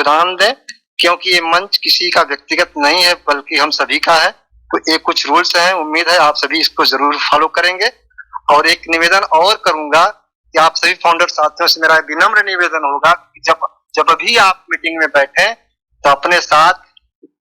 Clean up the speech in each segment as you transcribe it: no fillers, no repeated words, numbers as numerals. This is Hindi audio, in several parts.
योगदान दें, क्योंकि ये मंच किसी का व्यक्तिगत नहीं है बल्कि हम सभी का है। तो ये कुछ रूल्स हैं, उम्मीद है आप सभी इसको जरूर फॉलो करेंगे। और एक निवेदन और करूंगा कि आप सभी फाउंडर साथियों से मेरा विनम्र निवेदन होगा कि जब भी आप मीटिंग में बैठे तो अपने साथ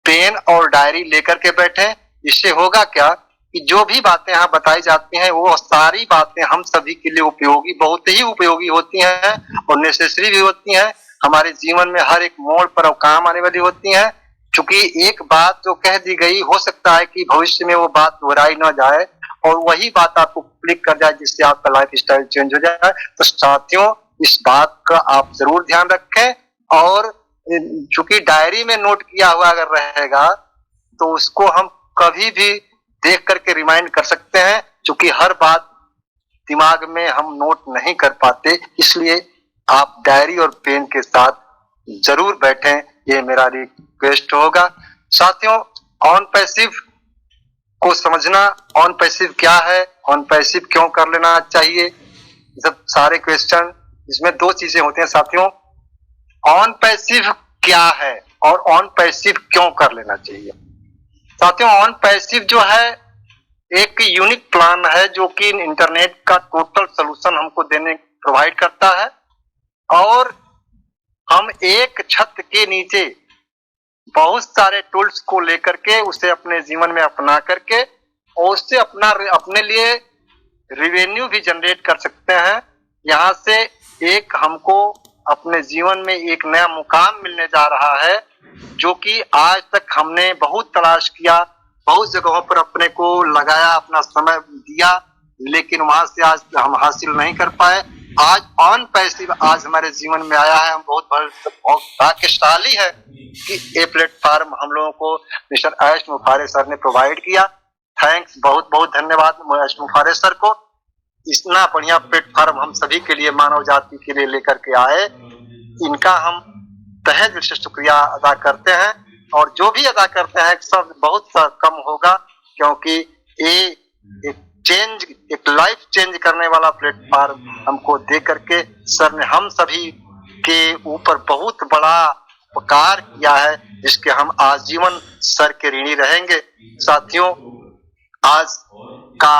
पेन और डायरी लेकर के बैठे। इससे होगा क्या कि जो भी बातें यहाँ बताई जाती हैं वो सारी बातें हम सभी के लिए उपयोगी, बहुत ही उपयोगी होती हैं और नेसेसरी भी होती हैं। हमारे जीवन में हर एक मोड़ पर काम आने वाली होती हैं। क्योंकि एक बात जो कह दी गई, हो सकता है कि भविष्य में वो बात दोहराई ना जाए और वही बात आपको क्लिक कर जाए, जिससे आपका लाइफ स्टाइल चेंज हो जाए। तो साथियों, इस बात का आप जरूर ध्यान रखें। और चूंकि डायरी में नोट किया हुआ अगर रहेगा तो उसको हम कभी भी देख करके रिमाइंड कर सकते हैं, क्योंकि हर बात दिमाग में हम नोट नहीं कर पाते। इसलिए आप डायरी और पेन के साथ जरूर बैठें, ये मेरा रिक्वेस्ट होगा। साथियों, ऑन पैसिव को समझना, ऑन पैसिव क्या है, ऑन पैसिव क्यों कर लेना चाहिए, जब सारे क्वेश्चन, इसमें दो चीजें होती हैं साथियों। ऑन पैसिव क्या है और ऑन पैसिव क्यों कर लेना चाहिए। साथियों, ऑन पैसिव जो है एक यूनिक प्लान है जो कि इंटरनेट का टोटल सॉल्यूशन हमको देने प्रोवाइड करता है। और हम एक छत के नीचे बहुत सारे टूल्स को लेकर के उसे अपने जीवन में अपना करके और उससे अपने लिए रिवेन्यू भी जनरेट कर सकते हैं। यहाँ से एक हमको अपने जीवन में एक नया मुकाम मिलने जा रहा है, जो कि आज तक हमने बहुत तलाश किया, बहुत जगहों पर अपने को लगाया, अपना समय दिया, लेकिन वहां से आज हम हासिल नहीं कर पाए। आज ऑन पैसिव आज हमारे जीवन में आया है। हम बहुत भाग्यशाली है कि ये प्लेटफॉर्म हम लोगों को मिस्टर एश मुफारे सर ने प्रोवाइड किया। थैंक्स, बहुत बहुत धन्यवाद एश मुफारे सर को। इतना बढ़िया प्लेटफॉर्म हम सभी के लिए, मानव जाति के लिए लेकर के आए, इनका हम तहे दिल से शुक्रिया अदा करते हैं। और जो भी अदा करते हैं सब बहुत सा कम होगा, क्योंकि ये एक लाइफ चेंज करने वाला प्लेटफॉर्म हमको दे करके सर ने हम सभी के ऊपर बहुत बड़ा उपकार किया है, जिसके हम आजीवन सर के ऋणी रहेंगे। साथियों, आज का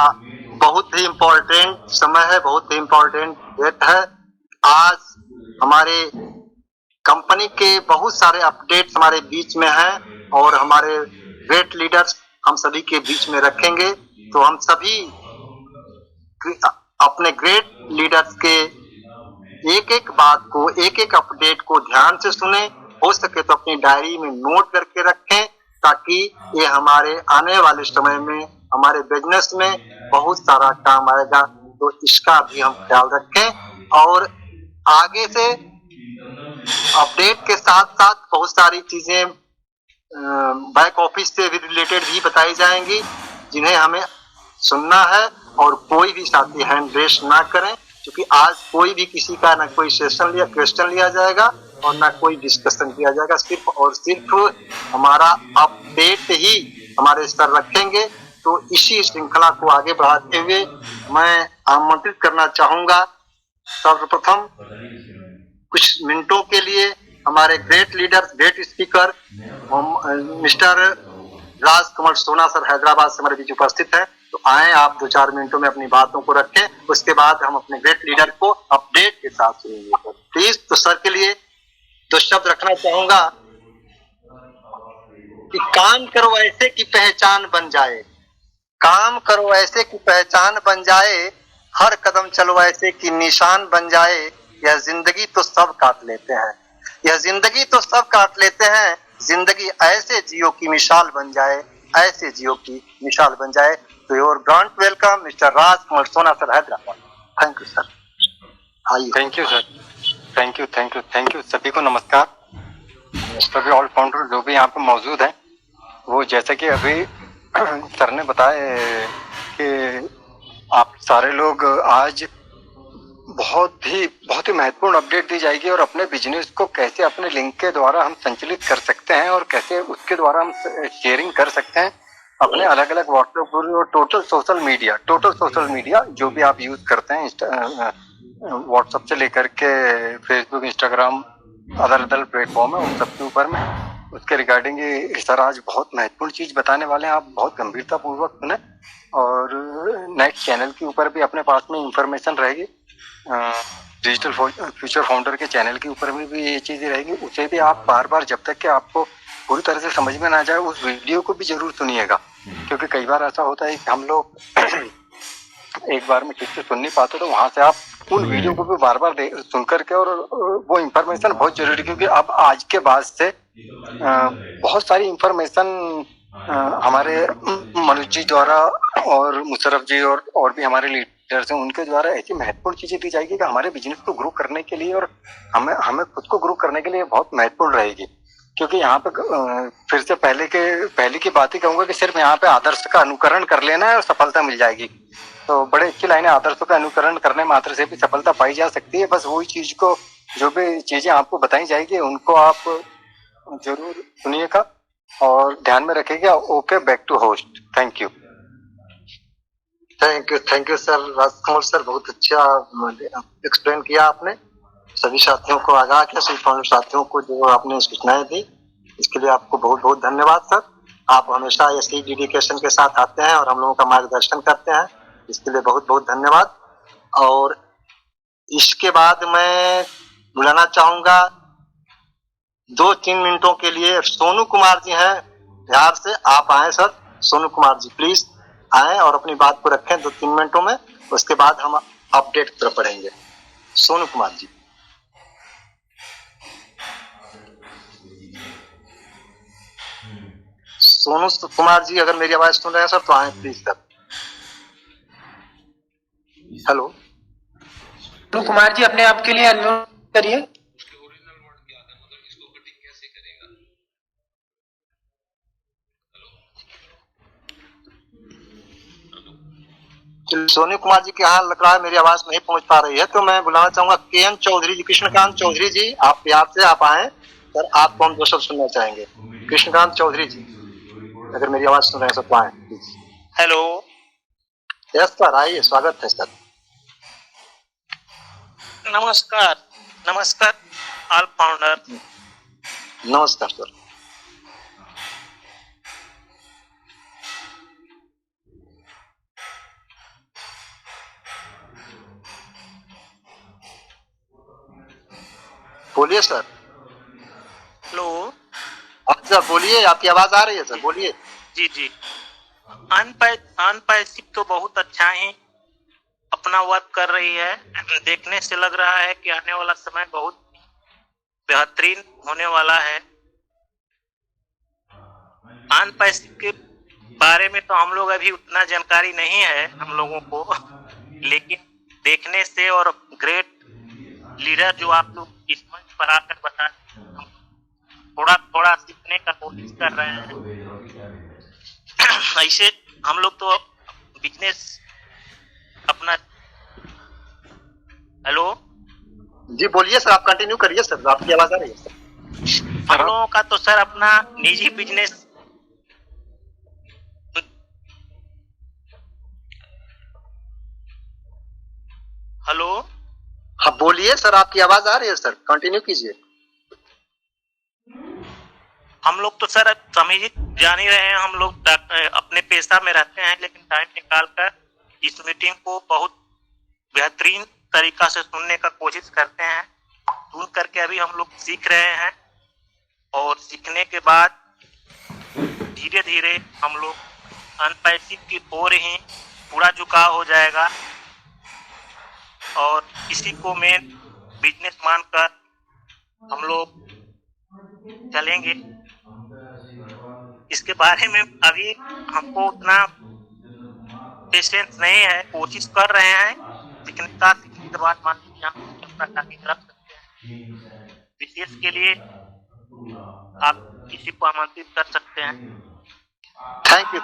बहुत ही इम्पोर्टेंट समय है, बहुत ही इम्पोर्टेंट डेट है। आज हमारे कंपनी के बहुत सारे अपडेट्स हमारे बीच में हैं और हमारे ग्रेट लीडर्स हम सभी के बीच में रखेंगे। तो हम सभी अपने ग्रेट लीडर्स के एक एक बात को, एक एक अपडेट को ध्यान से सुने, हो सके तो अपनी डायरी में नोट करके रखें, ताकि ये हमारे आने वाले समय में हमारे बिजनेस में बहुत सारा काम आएगा। तो इसका भी हम ख्याल रखें। और आगे से अपडेट के साथ साथ बहुत सारी चीजें बैक ऑफिस से भी रिलेटेड भी बताई जाएंगी, जिन्हें हमें सुनना है। और कोई भी साथी हैंड रेस ना करें, क्योंकि आज कोई भी किसी का ना कोई क्वेश्चन लिया जाएगा और ना कोई डिस्कशन किया जाएगा। सिर्फ और सिर्फ हमारा अपडेट ही हमारे सर रखेंगे। तो इसी श्रृंखला को आगे बढ़ाते हुए मैं आमंत्रित करना चाहूंगा सर्वप्रथम कुछ मिनटों के लिए हमारे great leader, great speaker mister Rajkamal Sona sir Hyderabad से हमारे बीच उपस्थित है। तो आए, आप 2-4 मिनटों में अपनी बातों को रखें, उसके बाद हम अपने ग्रेट लीडर को अपडेट के साथ सुनेंगे। प्लीज, तो सर के लिए 2 शब्द रखना चाहूंगा कि काम करो ऐसे कि पहचान बन जाए, काम करो ऐसे कि पहचान बन जाए, हर कदम चलो ऐसे कि निशान बन जाए। यह जिंदगी तो सब काट लेते हैं, यह जिंदगी तो सब काट लेते हैं, जिंदगी ऐसे जियो की मिसाल बन जाए, ऐसे जियो की मिसाल बन जाए। तो your grand welcome mister Rajkamal Sona sir Hyderabad. Thank you sir. आइए। Thank you sir, thank you thank you thank you. सभी को नमस्कार। सभी ऑल फाउंडर जो भी यहाँ पे मौजूद हैं, वो जैसे कि अभी सर ने बताया कि आप सारे लोग आज बहुत ही महत्वपूर्ण अपडेट दी जाएगी और अपने बिजनेस को कैसे अपने लिंक के द्वारा हम संचालित कर सकते हैं और कैसे उसके द्वारा हम शेयरिंग कर सकते हैं अपने अलग अलग व्हाट्सएप ग्रुप और टोटल सोशल मीडिया जो भी आप यूज करते हैं, व्हाट्सएप से लेकर के Facebook, Instagram, other other platform है उन सबके ऊपर में उसके रिगार्डिंग ये सर आज बहुत महत्वपूर्ण चीज बताने वाले हैं। आप बहुत गंभीरता पूर्वक सुने और नेक्स्ट चैनल के ऊपर भी अपने पास में इंफॉर्मेशन रहेगी। डिजिटल फ्यूचर फाउंडर के चैनल के ऊपर में भी ये चीजें रहेगी। उसे भी आप बार बार जब तक कि आपको पूरी तरह से समझ में ना जाए उस वीडियो को भी जरूर सुनिएगा, क्योंकि कई बार ऐसा होता है कि हम लोग एक बार में ठीक से सुन नहीं पाते, तो वहां से आप उन वीडियो को भी बार बार सुन करके और वो इंफॉर्मेशन बहुत जरूरी, क्योंकि अब आज के बाद से बहुत सारी इंफॉर्मेशन हमारे मनोज जी द्वारा और मुशर्रफ जी और भी हमारे लीडर्स हैं उनके द्वारा ऐसी महत्वपूर्ण चीजें दी जाएगी कि हमारे बिजनेस को ग्रो करने के लिए और हमें खुद को ग्रो करने के लिए बहुत महत्वपूर्ण रहेगी। क्योंकि यहाँ पे फिर से पहले की बात ही कहूंगा कि सिर्फ यहाँ पे आदर्श का अनुकरण कर लेना है और सफलता मिल जाएगी। तो बड़े अच्छी लाइनें, आदर्शों का अनुकरण करने मात्र से भी सफलता पाई जा सकती है। बस वही चीज को, जो भी चीजें आपको बताई जाएगी उनको आप जरूर सुनिएगा और ध्यान में रखिएगा। Okay, back to host. Thank you sir Rajkamal sir, बहुत अच्छा एक्सप्लेन किया आपने, सभी साथियों को आगाह किया, सभी फाउंडर साथियों को जो आपने सूचनाएं दी, इसके लिए आपको बहुत बहुत धन्यवाद सर। आप हमेशा ऐसी डेडिकेशन के साथ आते हैं और हम लोगों का मार्गदर्शन करते हैं, इसके लिए बहुत बहुत धन्यवाद। और इसके बाद मैं बुलाना चाहूंगा 2-3 मिनटों के लिए सोनू कुमार जी हैं बिहार से, आप आए सर। सोनू कुमार जी प्लीज आए और अपनी बात को रखें 2-3 मिनटों में, उसके बाद हम अपडेट की तरफ बढ़ेंगे। सोनू कुमार जी। सोनू कुमार जी अगर मेरी आवाज सुन रहे हैं सर तो आए please sir. Hello Sonu Kumar ji, अपने आप के लिए अनम्यूट करिए। सोनू कुमार जी के यहाँ लग रहा है मेरी आवाज नहीं पहुंच पा रही है, तो मैं बुलाना चाहूंगा KN चौधरी जी, कृष्णकांत चौधरी जी, आप बिहार से आप आए सर, आपको हम 2 शब्द सुनना चाहेंगे। कृष्णकांत चौधरी जी अगर मेरी आवाज सुन रहे हैं सर तो आए प्लीज। हेलो, यस सर, आइए, स्वागत है सर। नमस्कार नमस्कार ऑल फाउंडर। नमस्कार सर। बोलिए सर। हेलो, अच्छा बोलिए, आपकी आवाज आ रही है सर, बोलिए। जी जी, अनपैसिव तो बहुत अच्छा ही अपना वर्क कर रही है। देखने से लग रहा है कि आने वाला समय बहुत बेहतरीन होने वाला है। अनपैसिव के बारे में तो हम लोग अभी उतना जानकारी नहीं है हम लोगों को, लेकिन देखने से और ग्रेट लीडर जो आप लोग इस मंच पर आकर बता, हम थोड़ा थोड़ा सीखने का कोशिश कर रहे हैं। ऐसे हम लोग तो बिजनेस अपना। हेलो जी बोलिए सर, आप कंटिन्यू करिए सर, आपकी आवाज आ रही है सर। हम लोगों का तो सर अपना निजी बिजनेस। हेलो, हाँ बोलिए सर, आपकी आवाज आ रही है सर, कंटिन्यू कीजिए। हम लोग तो सर समझ जान ही रहे हैं, हम लोग अपने पेशा में रहते हैं, लेकिन टाइम निकाल कर इस मीटिंग को बहुत बेहतरीन तरीका से सुनने का कोशिश करते हैं। सुन करके अभी हम लोग सीख रहे हैं और सीखने के बाद धीरे धीरे हम लोग अनपैसिव की ओर ही पूरा झुकाव हो जाएगा और इसी को मेन बिजनेस मानकर हम लोग चलेंगे। इसके बारे में अभी हमको उतना पेशेंस नहीं है, कोशिश कर रहे हैं सीखने के बाद मान लीजिए हम अपना टारगेट रख सकते हैं। विशेष के लिए आप किसी को आमंत्रित कर सकते हैं।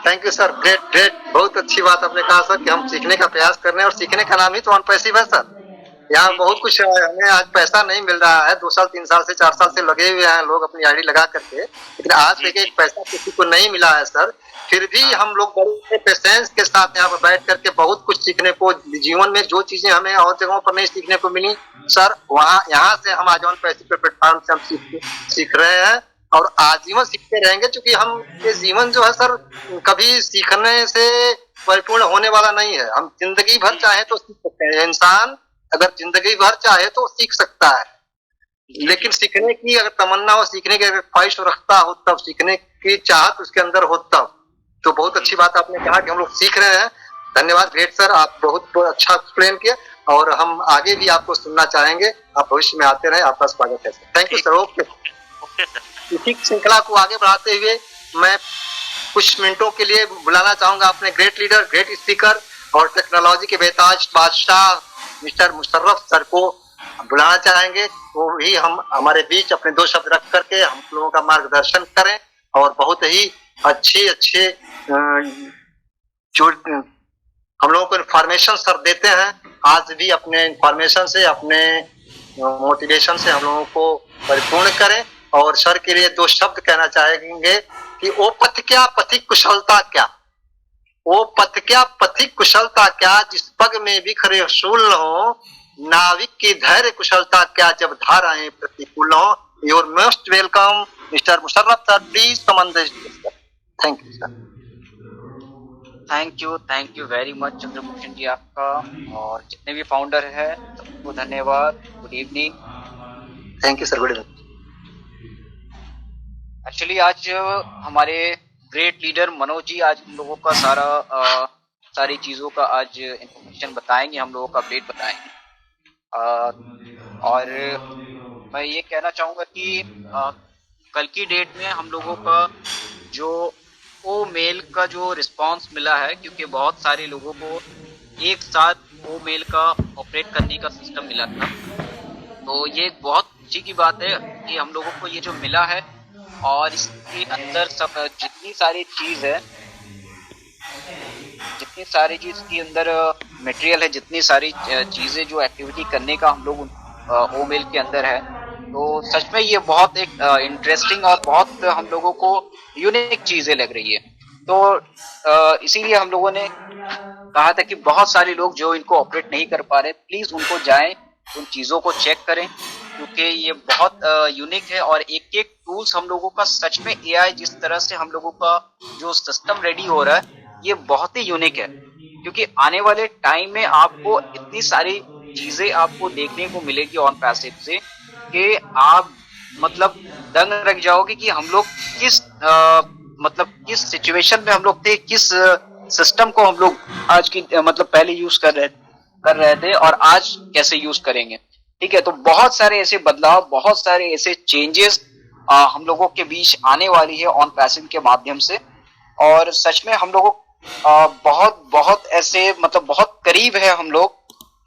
Thank you sir, great great, बहुत अच्छी बात आपने कहा सर कि हम सीखने का प्रयास कर रहे हैं और सीखने का नाम ही तो अनपैसिव है सर। यहाँ जी, बहुत जी। कुछ है, हमें आज पैसा नहीं मिल रहा है, 2 साल 3 साल से 4 साल से लगे हुए हैं लोग अपनी आईडी लगा करके, लेकिन आज जी, तक जी। एक पैसा किसी को नहीं मिला है सर। फिर भी हाँ। हम लोग बड़े पेशेंस के साथ यहाँ पर बैठ करके बहुत कुछ सीखने को, जीवन में जो चीजें हमें और जगहों पर नहीं सीखने को मिली सर, वहाँ यहाँ से हम आज ऑन पैसिव प्लेटफॉर्म से हम सीख रहे हैं और आजीवन सीखते रहेंगे, क्योंकि हम ये जीवन जो है सर कभी सीखने से परिपूर्ण होने वाला नहीं है। हम जिंदगी भर चाहे तो सीख सकते हैं, इंसान अगर जिंदगी भर चाहे तो सीख सकता है, लेकिन सीखने की अगर तमन्ना हो, सीखने की अगर ख्वाहिश रखता हो, तब सीखने की चाहत उसके अंदर हो तब। तो बहुत अच्छी बात आपने कहा कि हम लोग सीख रहे हैं। धन्यवाद ग्रेट सर, आप बहुत अच्छा एक्सप्लेन किया और हम आगे भी आपको सुनना चाहेंगे। आप भविष्य में आते रहे, आपका स्वागत है sir. Thank you sir. Okay, okay sir. इसी श्रृंखला को आगे बढ़ाते हुए मैं कुछ मिनटों के लिए बुलाना चाहूंगा अपने ग्रेट लीडर, ग्रेट स्पीकर और टेक्नोलॉजी के बेताज बादशाह मिस्टर मुशर्रफ सर को बुलाना चाहेंगे। वो भी हम हमारे बीच अपने 2 शब्द रख करके हम लोगों का मार्गदर्शन करें और बहुत ही अच्छे जो हम लोगों को इन्फॉर्मेशन सर देते हैं, आज भी अपने इन्फॉर्मेशन से, अपने मोटिवेशन से हम लोगों को परिपूर्ण करें। और सर के लिए 2 शब्द कहना चाहेंगे कि ओ पथ क्या पथिक कुशलता क्या, ओ पथ क्या पथिक कुशलता क्या, जिस पग में बिखरे असूल न हो, नाविक की धैर्य कुशलता क्या, जब धाराएं प्रतिकूल हो। Your most welcome mister Musharraf sir, please come the stage. Thank you sir. Thank you very much Chandrabhushan ji आपका, और जितने भी फाउंडर है सबको धन्यवाद। Good evening. Thank you sir. Good evening. Actually आज हमारे ग्रेट लीडर मनोज जी आज हम लोगों का सारी चीज़ों का आज इंफॉर्मेशन बताएंगे, हम लोगों का अपडेट बताएंगे। और मैं ये कहना चाहूँगा कि कल की डेट में हम लोगों का जो ओ मेल का जो रिस्पांस मिला है, क्योंकि बहुत सारे लोगों को एक साथ ओ मेल का ऑपरेट करने का सिस्टम मिला था, तो ये बहुत अच्छी की बात है कि हम लोगों को ये जो मिला है। और इसके अंदर सब जितनी सारी चीज़ है, जितनी सारी चीज़ के अंदर मटेरियल है, जितनी सारी चीज़ें जो एक्टिविटी करने का हम लोग ओ मेल के अंदर है, तो सच में ये बहुत एक इंटरेस्टिंग और बहुत हम लोगों को यूनिक चीज़ें लग रही है। तो इसीलिए हम लोगों ने कहा था कि बहुत सारे लोग जो इनको ऑपरेट नहीं कर पा रहे, प्लीज़ उनको जाएं, उन चीज़ों को चेक करें, क्योंकि ये बहुत यूनिक है। और एक एक टूल्स हम लोगों का सच में एआई जिस तरह से हम लोगों का जो सिस्टम रेडी हो रहा है, ये बहुत ही यूनिक है, क्योंकि आने वाले टाइम में आपको इतनी सारी चीज़ें आपको देखने को मिलेगी ऑन पैसिव से कि आप मतलब दंग रख जाओगे कि हम लोग किस सिचुएशन में हम लोग थे, किस सिस्टम को हम लोग आज की पहले यूज कर रहे थे और आज कैसे यूज करेंगे। ठीक है, तो बहुत सारे ऐसे बदलाव, बहुत सारे ऐसे चेंजेस हम लोगों के बीच आने वाली है ऑन पैसिव के माध्यम से। और सच में हम लोगों बहुत ऐसे बहुत करीब है हम लोग,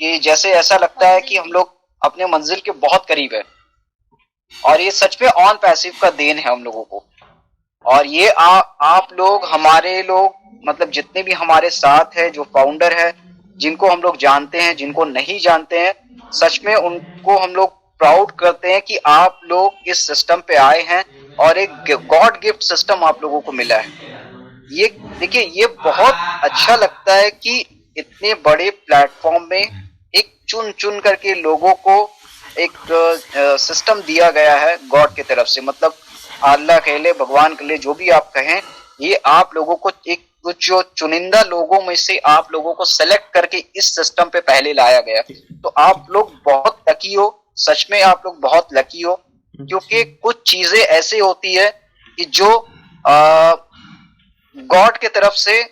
कि जैसे ऐसा लगता है कि हम लोग अपने मंजिल के बहुत करीब है। और ये सच में ऑन पैसिव का देन है हम लोगों को। और ये आप लोग, हमारे लोग, जितने भी हमारे साथ है, जो फाउंडर है, जिनको हम लोग जानते हैं, जिनको नहीं जानते हैं, सच में उनको हम लोग प्राउड करते हैं कि आप लोग इस सिस्टम पे आए हैं और एक गॉड गिफ्ट सिस्टम आप लोगों को मिला है। ये देखिए, ये बहुत अच्छा लगता है कि इतने बड़े प्लेटफॉर्म में एक चुन करके लोगों को एक सिस्टम दिया गया है गॉड की तरफ से, अल्लाह कह ले, भगवान कह ले, जो भी आप कहें, ये आप लोगों को एक कुछ जो चुनिंदा लोगों में से आप लोगों को सेलेक्ट करके इस सिस्टम पे पहले लाया गया। तो आप लोग बहुत लकी हो, सच में आप लोग बहुत लकी हो, क्योंकि कुछ चीजें ऐसे होती है कि जो गॉड के तरफ से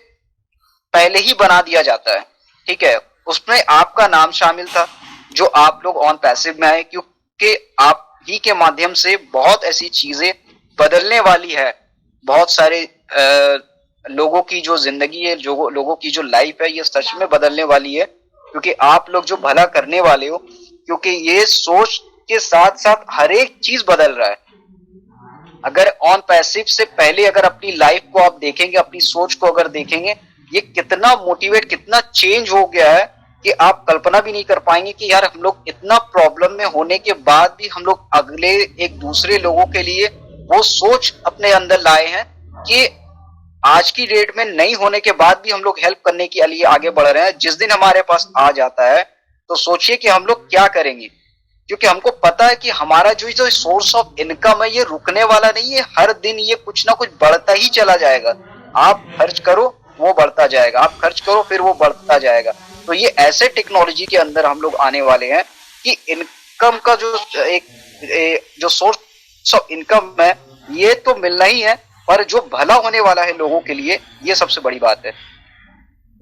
पहले ही बना दिया जाता है। ठीक है, उसमें आपका नाम शामिल था, जो आप लोग ऑन पैसिव में आए, क्योंकि आप ही के माध्यम से बहुत ऐसी चीजें बदलने वाली है। बहुत सारे लोगों की जो जिंदगी है, जो लोगों की जो लाइफ है, ये सच में बदलने वाली है, क्योंकि आप लोग जो भला करने वाले हो, क्योंकि ये सोच के साथ साथ हर एक चीज बदल रहा है। अगर ऑन पैसिव से पहले अगर अपनी लाइफ को आप देखेंगे, अपनी सोच को अगर देखेंगे, ये कितना मोटिवेट, कितना चेंज हो गया है, कि आप कल्पना भी नहीं कर पाएंगे कि यार हम लोग इतना प्रॉब्लम में होने के बाद भी हम लोग अगले एक दूसरे लोगों के लिए वो सोच अपने अंदर लाए हैं कि आज की डेट में नहीं होने के बाद भी हम लोग हेल्प करने के लिए आगे बढ़ रहे हैं। जिस दिन हमारे पास आ जाता है तो सोचिए कि हम लोग क्या करेंगे, क्योंकि हमको पता है कि हमारा जो सोर्स ऑफ इनकम है ये रुकने वाला नहीं है, हर दिन ये कुछ ना कुछ बढ़ता ही चला जाएगा। आप खर्च करो वो बढ़ता जाएगा, आप खर्च करो फिर वो बढ़ता जाएगा। तो ये ऐसे टेक्नोलॉजी के अंदर हम लोग आने वाले हैं कि इनकम का जो सोर्स ऑफ इनकम है ये तो मिलना ही है, पर जो भला होने वाला है लोगों के लिए ये सबसे बड़ी बात है।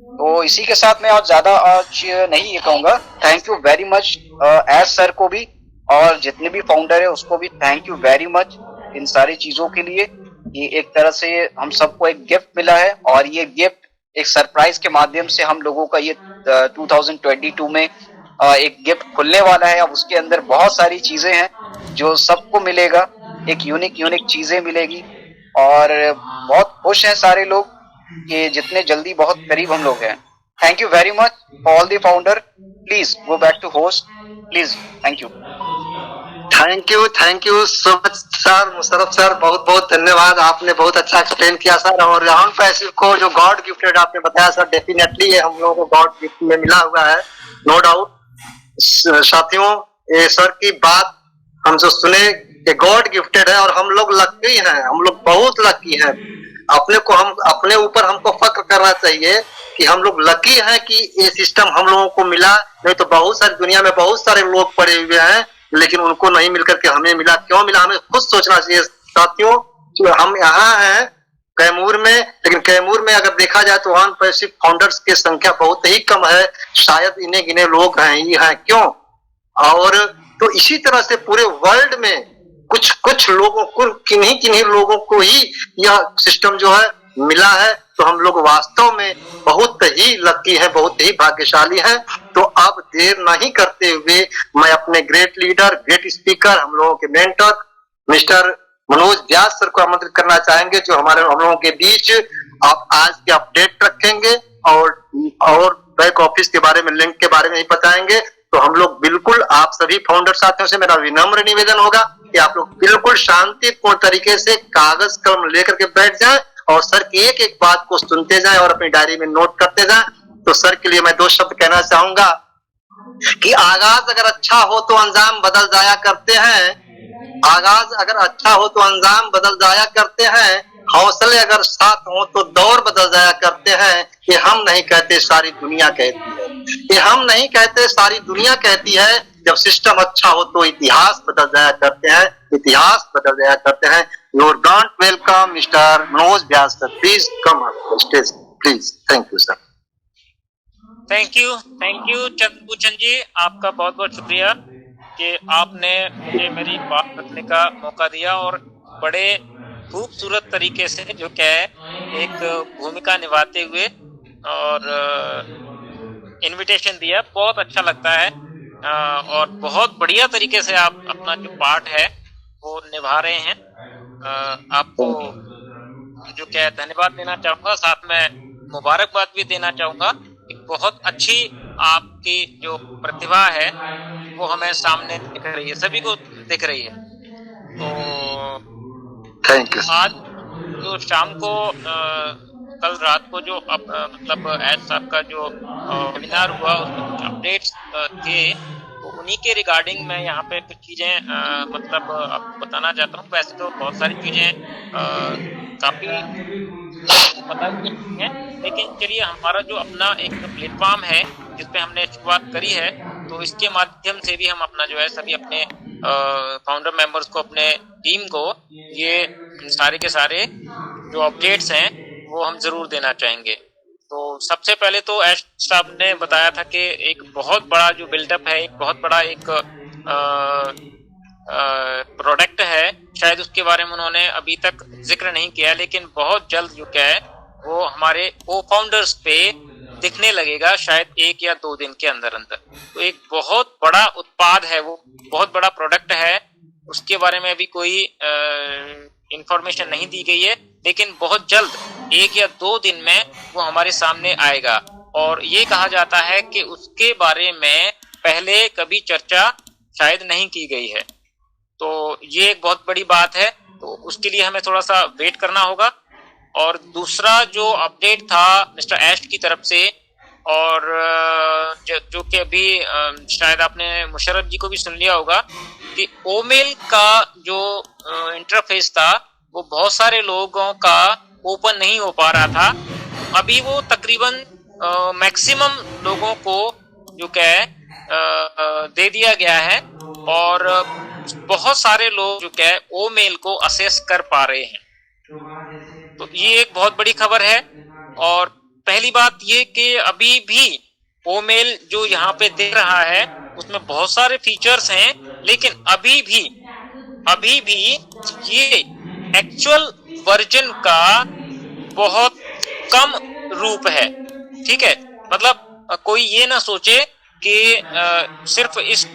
तो इसी के साथ मैं ज्यादा आज नहीं ये कहूंगा। थैंक यू वेरी मच एज सर को भी और जितने भी फाउंडर है उसको भी थैंक यू वेरी मच इन सारी चीजों के लिए। ये एक तरह से हम सबको एक गिफ्ट मिला है और ये गिफ्ट एक सरप्राइज के माध्यम से हम लोगों का ये 2022 में एक गिफ्ट खुलने वाला है। अब उसके अंदर बहुत सारी चीजें हैं जो सबको मिलेगा, एक यूनिक चीजें मिलेगी और बहुत खुश हैं सारे लोग कि जितने जल्दी बहुत करीब हम लोग हैं। Thank you very much all the founder. Please go back to host please. Thank you thank you so much sir, Musharraf sir, बहुत बहुत धन्यवाद। आपने बहुत अच्छा एक्सप्लेन किया सर। और राउंड पैसिव को जो गॉड गिफ्टेड आपने बताया सर, डेफिनेटली ये हम लोगों को गॉड गिफ्ट में मिला हुआ है, नो डाउट। साथियों, ये सर की बात हम जो सुने कि गॉड गिफ्टेड है और हम लोग लकी हैं, हम लोग बहुत लकी हैं। अपने ऊपर हमको फक्र करना चाहिए कि हम लोग लकी हैं कि ये सिस्टम हम लोगों को मिला। नहीं तो बहुत सारी दुनिया में बहुत सारे लोग पड़े हुए हैं लेकिन उनको नहीं मिलकर के हमें मिला। क्यों मिला, हमें खुद सोचना चाहिए साथियों। हम यहाँ हैं कैमूर में, लेकिन कैमूर में अगर देखा जाए तो वन पैसिव फाउंडर्स की संख्या बहुत ही कम है, शायद इन्हें गिने लोग हैं ही हैं। क्यों? और तो इसी तरह से पूरे वर्ल्ड में कुछ लोगों को, किन्हीं लोगों को ही यह सिस्टम जो है मिला है। तो हम लोग वास्तव में बहुत ही लकी हैं, बहुत ही भाग्यशाली हैं। तो अब देर नहीं करते हुए मैं अपने ग्रेट लीडर, ग्रेट स्पीकर, हम लोगों के mentor mister Manoj Vyas sir को आमंत्रित करना चाहेंगे, जो हम लोगों के बीच आप आज के अपडेट रखेंगे और बैक ऑफिस के बारे में, लिंक के बारे में ही बताएंगे। तो हम लोग बिल्कुल, आप सभी फाउंडर साथियों से मेरा विनम्र निवेदन होगा कि आप लोग बिल्कुल शांतिपूर्ण तरीके से कागज कलम लेकर के बैठ जाएं और सर की एक एक बात को सुनते जाएं और अपनी डायरी में नोट करते जाएं। तो सर के लिए मैं 2 शब्द कहना चाहूंगा कि आगाज अगर अच्छा हो तो अंजाम बदल जाया करते हैं। आगाज अगर अच्छा हो तो अंजाम बदल जाया करते हैं। हौसले अगर साथ हो तो दौर बदल जाया करते हैं। ये हम नहीं कहते, सारी दुनिया कहती है। ये हम नहीं कहते, सारी दुनिया कहती है। जब सिस्टम अच्छा हो तो इतिहास बदल जाया करते हैं, इतिहास बदल जाया करते हैं। Your grand welcome mister Manoj Vyas sir, please come on stage please. Thank you sir. Thank you Chandrabhushan ji, आपका बहुत बहुत शुक्रिया कि आपने मुझे मेरी बात रखने का मौका दिया और बड़े खूबसूरत तरीके से जो क्या है एक भूमिका निभाते हुए और इनविटेशन दिया। बहुत अच्छा लगता है और बहुत बढ़िया तरीके से आप अपना जो पार्ट है वो निभा रहे हैं। आपको जो क्या है धन्यवाद देना चाहूँगा, साथ में मुबारकबाद भी देना चाहूँगा। बहुत अच्छी आपकी जो प्रतिभा है वो हमें सामने दिख रही है, सभी को दिख रही है। तो थैंक यू। आज जो शाम को कल रात को जो मतलब एज साहब का जो वेबिनार हुआ उसमें कुछ अपडेट्स थे, तो उन्हीं के रिगार्डिंग मैं यहाँ पे कुछ चीजें मतलब आपको बताना चाहता हूँ। वैसे तो बहुत सारी चीजें काफी पता नहीं है, लेकिन चलिए हमारा जो अपना एक प्लेटफॉर्म है जिसपे हमने शुरुआत करी है, तो इसके माध्यम से भी हम अपना जो है सभी अपने फाउंडर मेंबर्स को, अपने टीम को ये सारे के सारे जो अपडेट्स हैं वो हम जरूर देना चाहेंगे। तो सबसे पहले तो एश साहब ने बताया था कि एक बहुत बड़ा जो बिल्डअप है, एक बहुत बड़ा एक प्रोडक्ट है, शायद उसके बारे में उन्होंने अभी तक जिक्र नहीं किया, लेकिन बहुत जल्द जो क्या है वो हमारे को फाउंडर्स पे दिखने लगेगा, शायद 1 या 2 दिन के अंदर अंदर। तो एक बहुत बड़ा उत्पाद है, वो बहुत बड़ा प्रोडक्ट है, उसके बारे में अभी कोई इंफॉर्मेशन नहीं दी गई है, लेकिन बहुत जल्द 1 या 2 दिन में वो हमारे सामने आएगा। और ये कहा जाता है कि उसके बारे में पहले कभी चर्चा शायद नहीं की गई है। तो ये एक बहुत बड़ी बात है, तो उसके लिए हमें थोड़ा सा वेट करना होगा। और दूसरा जो अपडेट था मिस्टर एस्ट की तरफ से, और जो कि अभी शायद आपने मुशर्रफ जी को भी सुन लिया होगा कि ओमेल का जो इंटरफेस था वो बहुत सारे लोगों का ओपन नहीं हो पा रहा था। अभी वो तकरीबन मैक्सिमम लोगों को जो क्या दे दिया गया है, और बहुत सारे लोग जो क्या ओमेल को असेस कर पा रहे हैं। तो ये एक बहुत बड़ी खबर है। और पहली बात ये कि अभी भी ओमेल जो यहाँ पे दे रहा है उसमें बहुत सारे फीचर्स हैं, लेकिन अभी भी ये एक्चुअल वर्जन का बहुत कम रूप है। ठीक है, मतलब कोई ये ना सोचे कि सिर्फ इस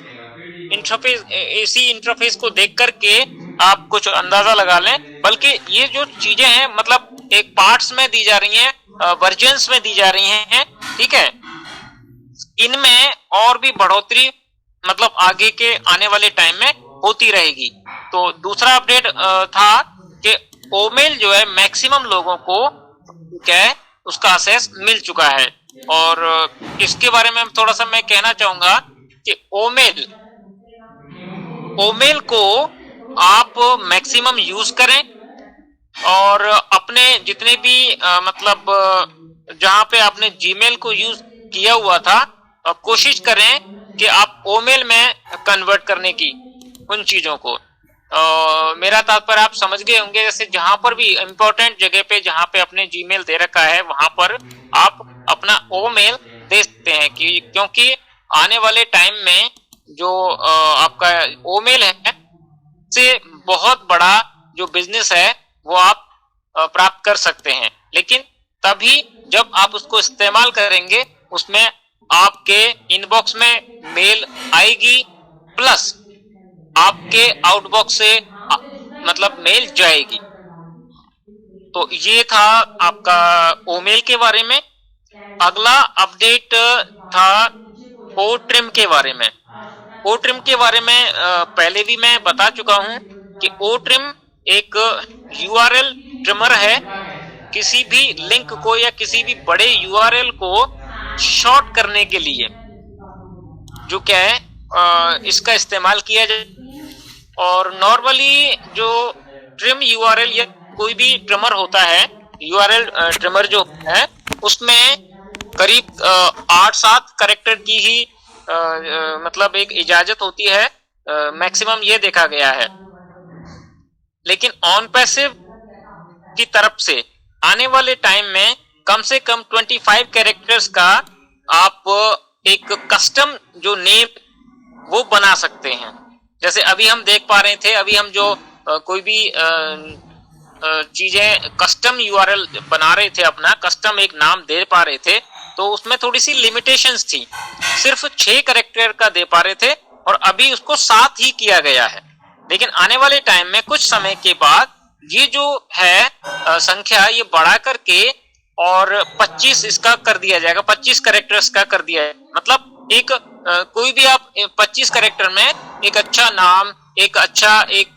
इंटरफेस को देख करके आप कुछ अंदाजा लगा लें, बल्कि ये जो चीजें हैं मतलब एक पार्ट्स में दी जा रही हैं, वर्जन्स में दी जा रही हैं। ठीक है, इनमें और भी बढ़ोतरी मतलब आगे के आने वाले टाइम में होती रहेगी। तो दूसरा अपडेट था कि ओमेल जो है मैक्सिमम लोगों को क्या है उसका एक्सेस मिल चुका है। और इसके बारे में थोड़ा सा मैं कहना चाहूंगा कि ओमेल को आप मैक्सिमम यूज करें, और अपने जितने भी मतलब जहां पे आपने जीमेल को यूज किया हुआ था, आप कोशिश करें कि आप ओमेल में कन्वर्ट करने की उन चीजों को। मेरा तात्पर्य आप समझ गए होंगे, जैसे जहां पर भी इंपॉर्टेंट जगह पे जहां पे अपने जीमेल दे रखा है वहां पर आप अपना ओमेल दे सकते हैं, क्योंकि आने वाले टाइम में जो आपका ओमेल है से बहुत बड़ा जो बिजनेस है वो आप प्राप्त कर सकते हैं। लेकिन तभी जब आप उसको इस्तेमाल करेंगे, उसमें आपके इनबॉक्स में मेल आएगी, प्लस आपके आउटबॉक्स से मतलब मेल जाएगी। तो ये था आपका ओमेल के बारे में। अगला अपडेट था ओ ट्रिम के बारे में। ओ ट्रिम के बारे में पहले भी मैं बता चुका हूं कि ओ ट्रिम एक यूआरएल ट्रिमर है। किसी भी लिंक को या किसी भी बड़े यूआरएल को शॉर्ट करने के लिए जो क्या है इसका इस्तेमाल किया जाए। और नॉर्मली जो ट्रिम यूआरएल या कोई भी ट्रिमर होता है, यूआरएल ट्रिमर जो है उसमें करीब 8-7 कैरेक्टर की ही मतलब एक इजाजत होती है, मैक्सिमम ये देखा गया है। लेकिन ऑन पैसिव की तरफ से आने वाले टाइम में कम से कम 25 कैरेक्टर्स का आप एक कस्टम जो नेम वो बना सकते हैं। जैसे अभी हम देख पा रहे थे, अभी हम जो कोई भी चीजें कस्टम यूआरएल बना रहे थे, अपना कस्टम एक नाम दे पा रहे थे, तो उसमें थोड़ी सी लिमिटेशंस थी, सिर्फ 6 कैरेक्टर का दे पा रहे थे और अभी उसको 7 ही किया गया है। लेकिन आने वाले टाइम में कुछ समय के बाद ये जो है संख्या ये बढ़ा करके और 25 इसका कर दिया जाएगा, 25 कैरेक्टर्स का कर दिया है। मतलब एक कोई भी आप 25 कैरेक्टर में एक अच्छा नाम, एक अच्छा एक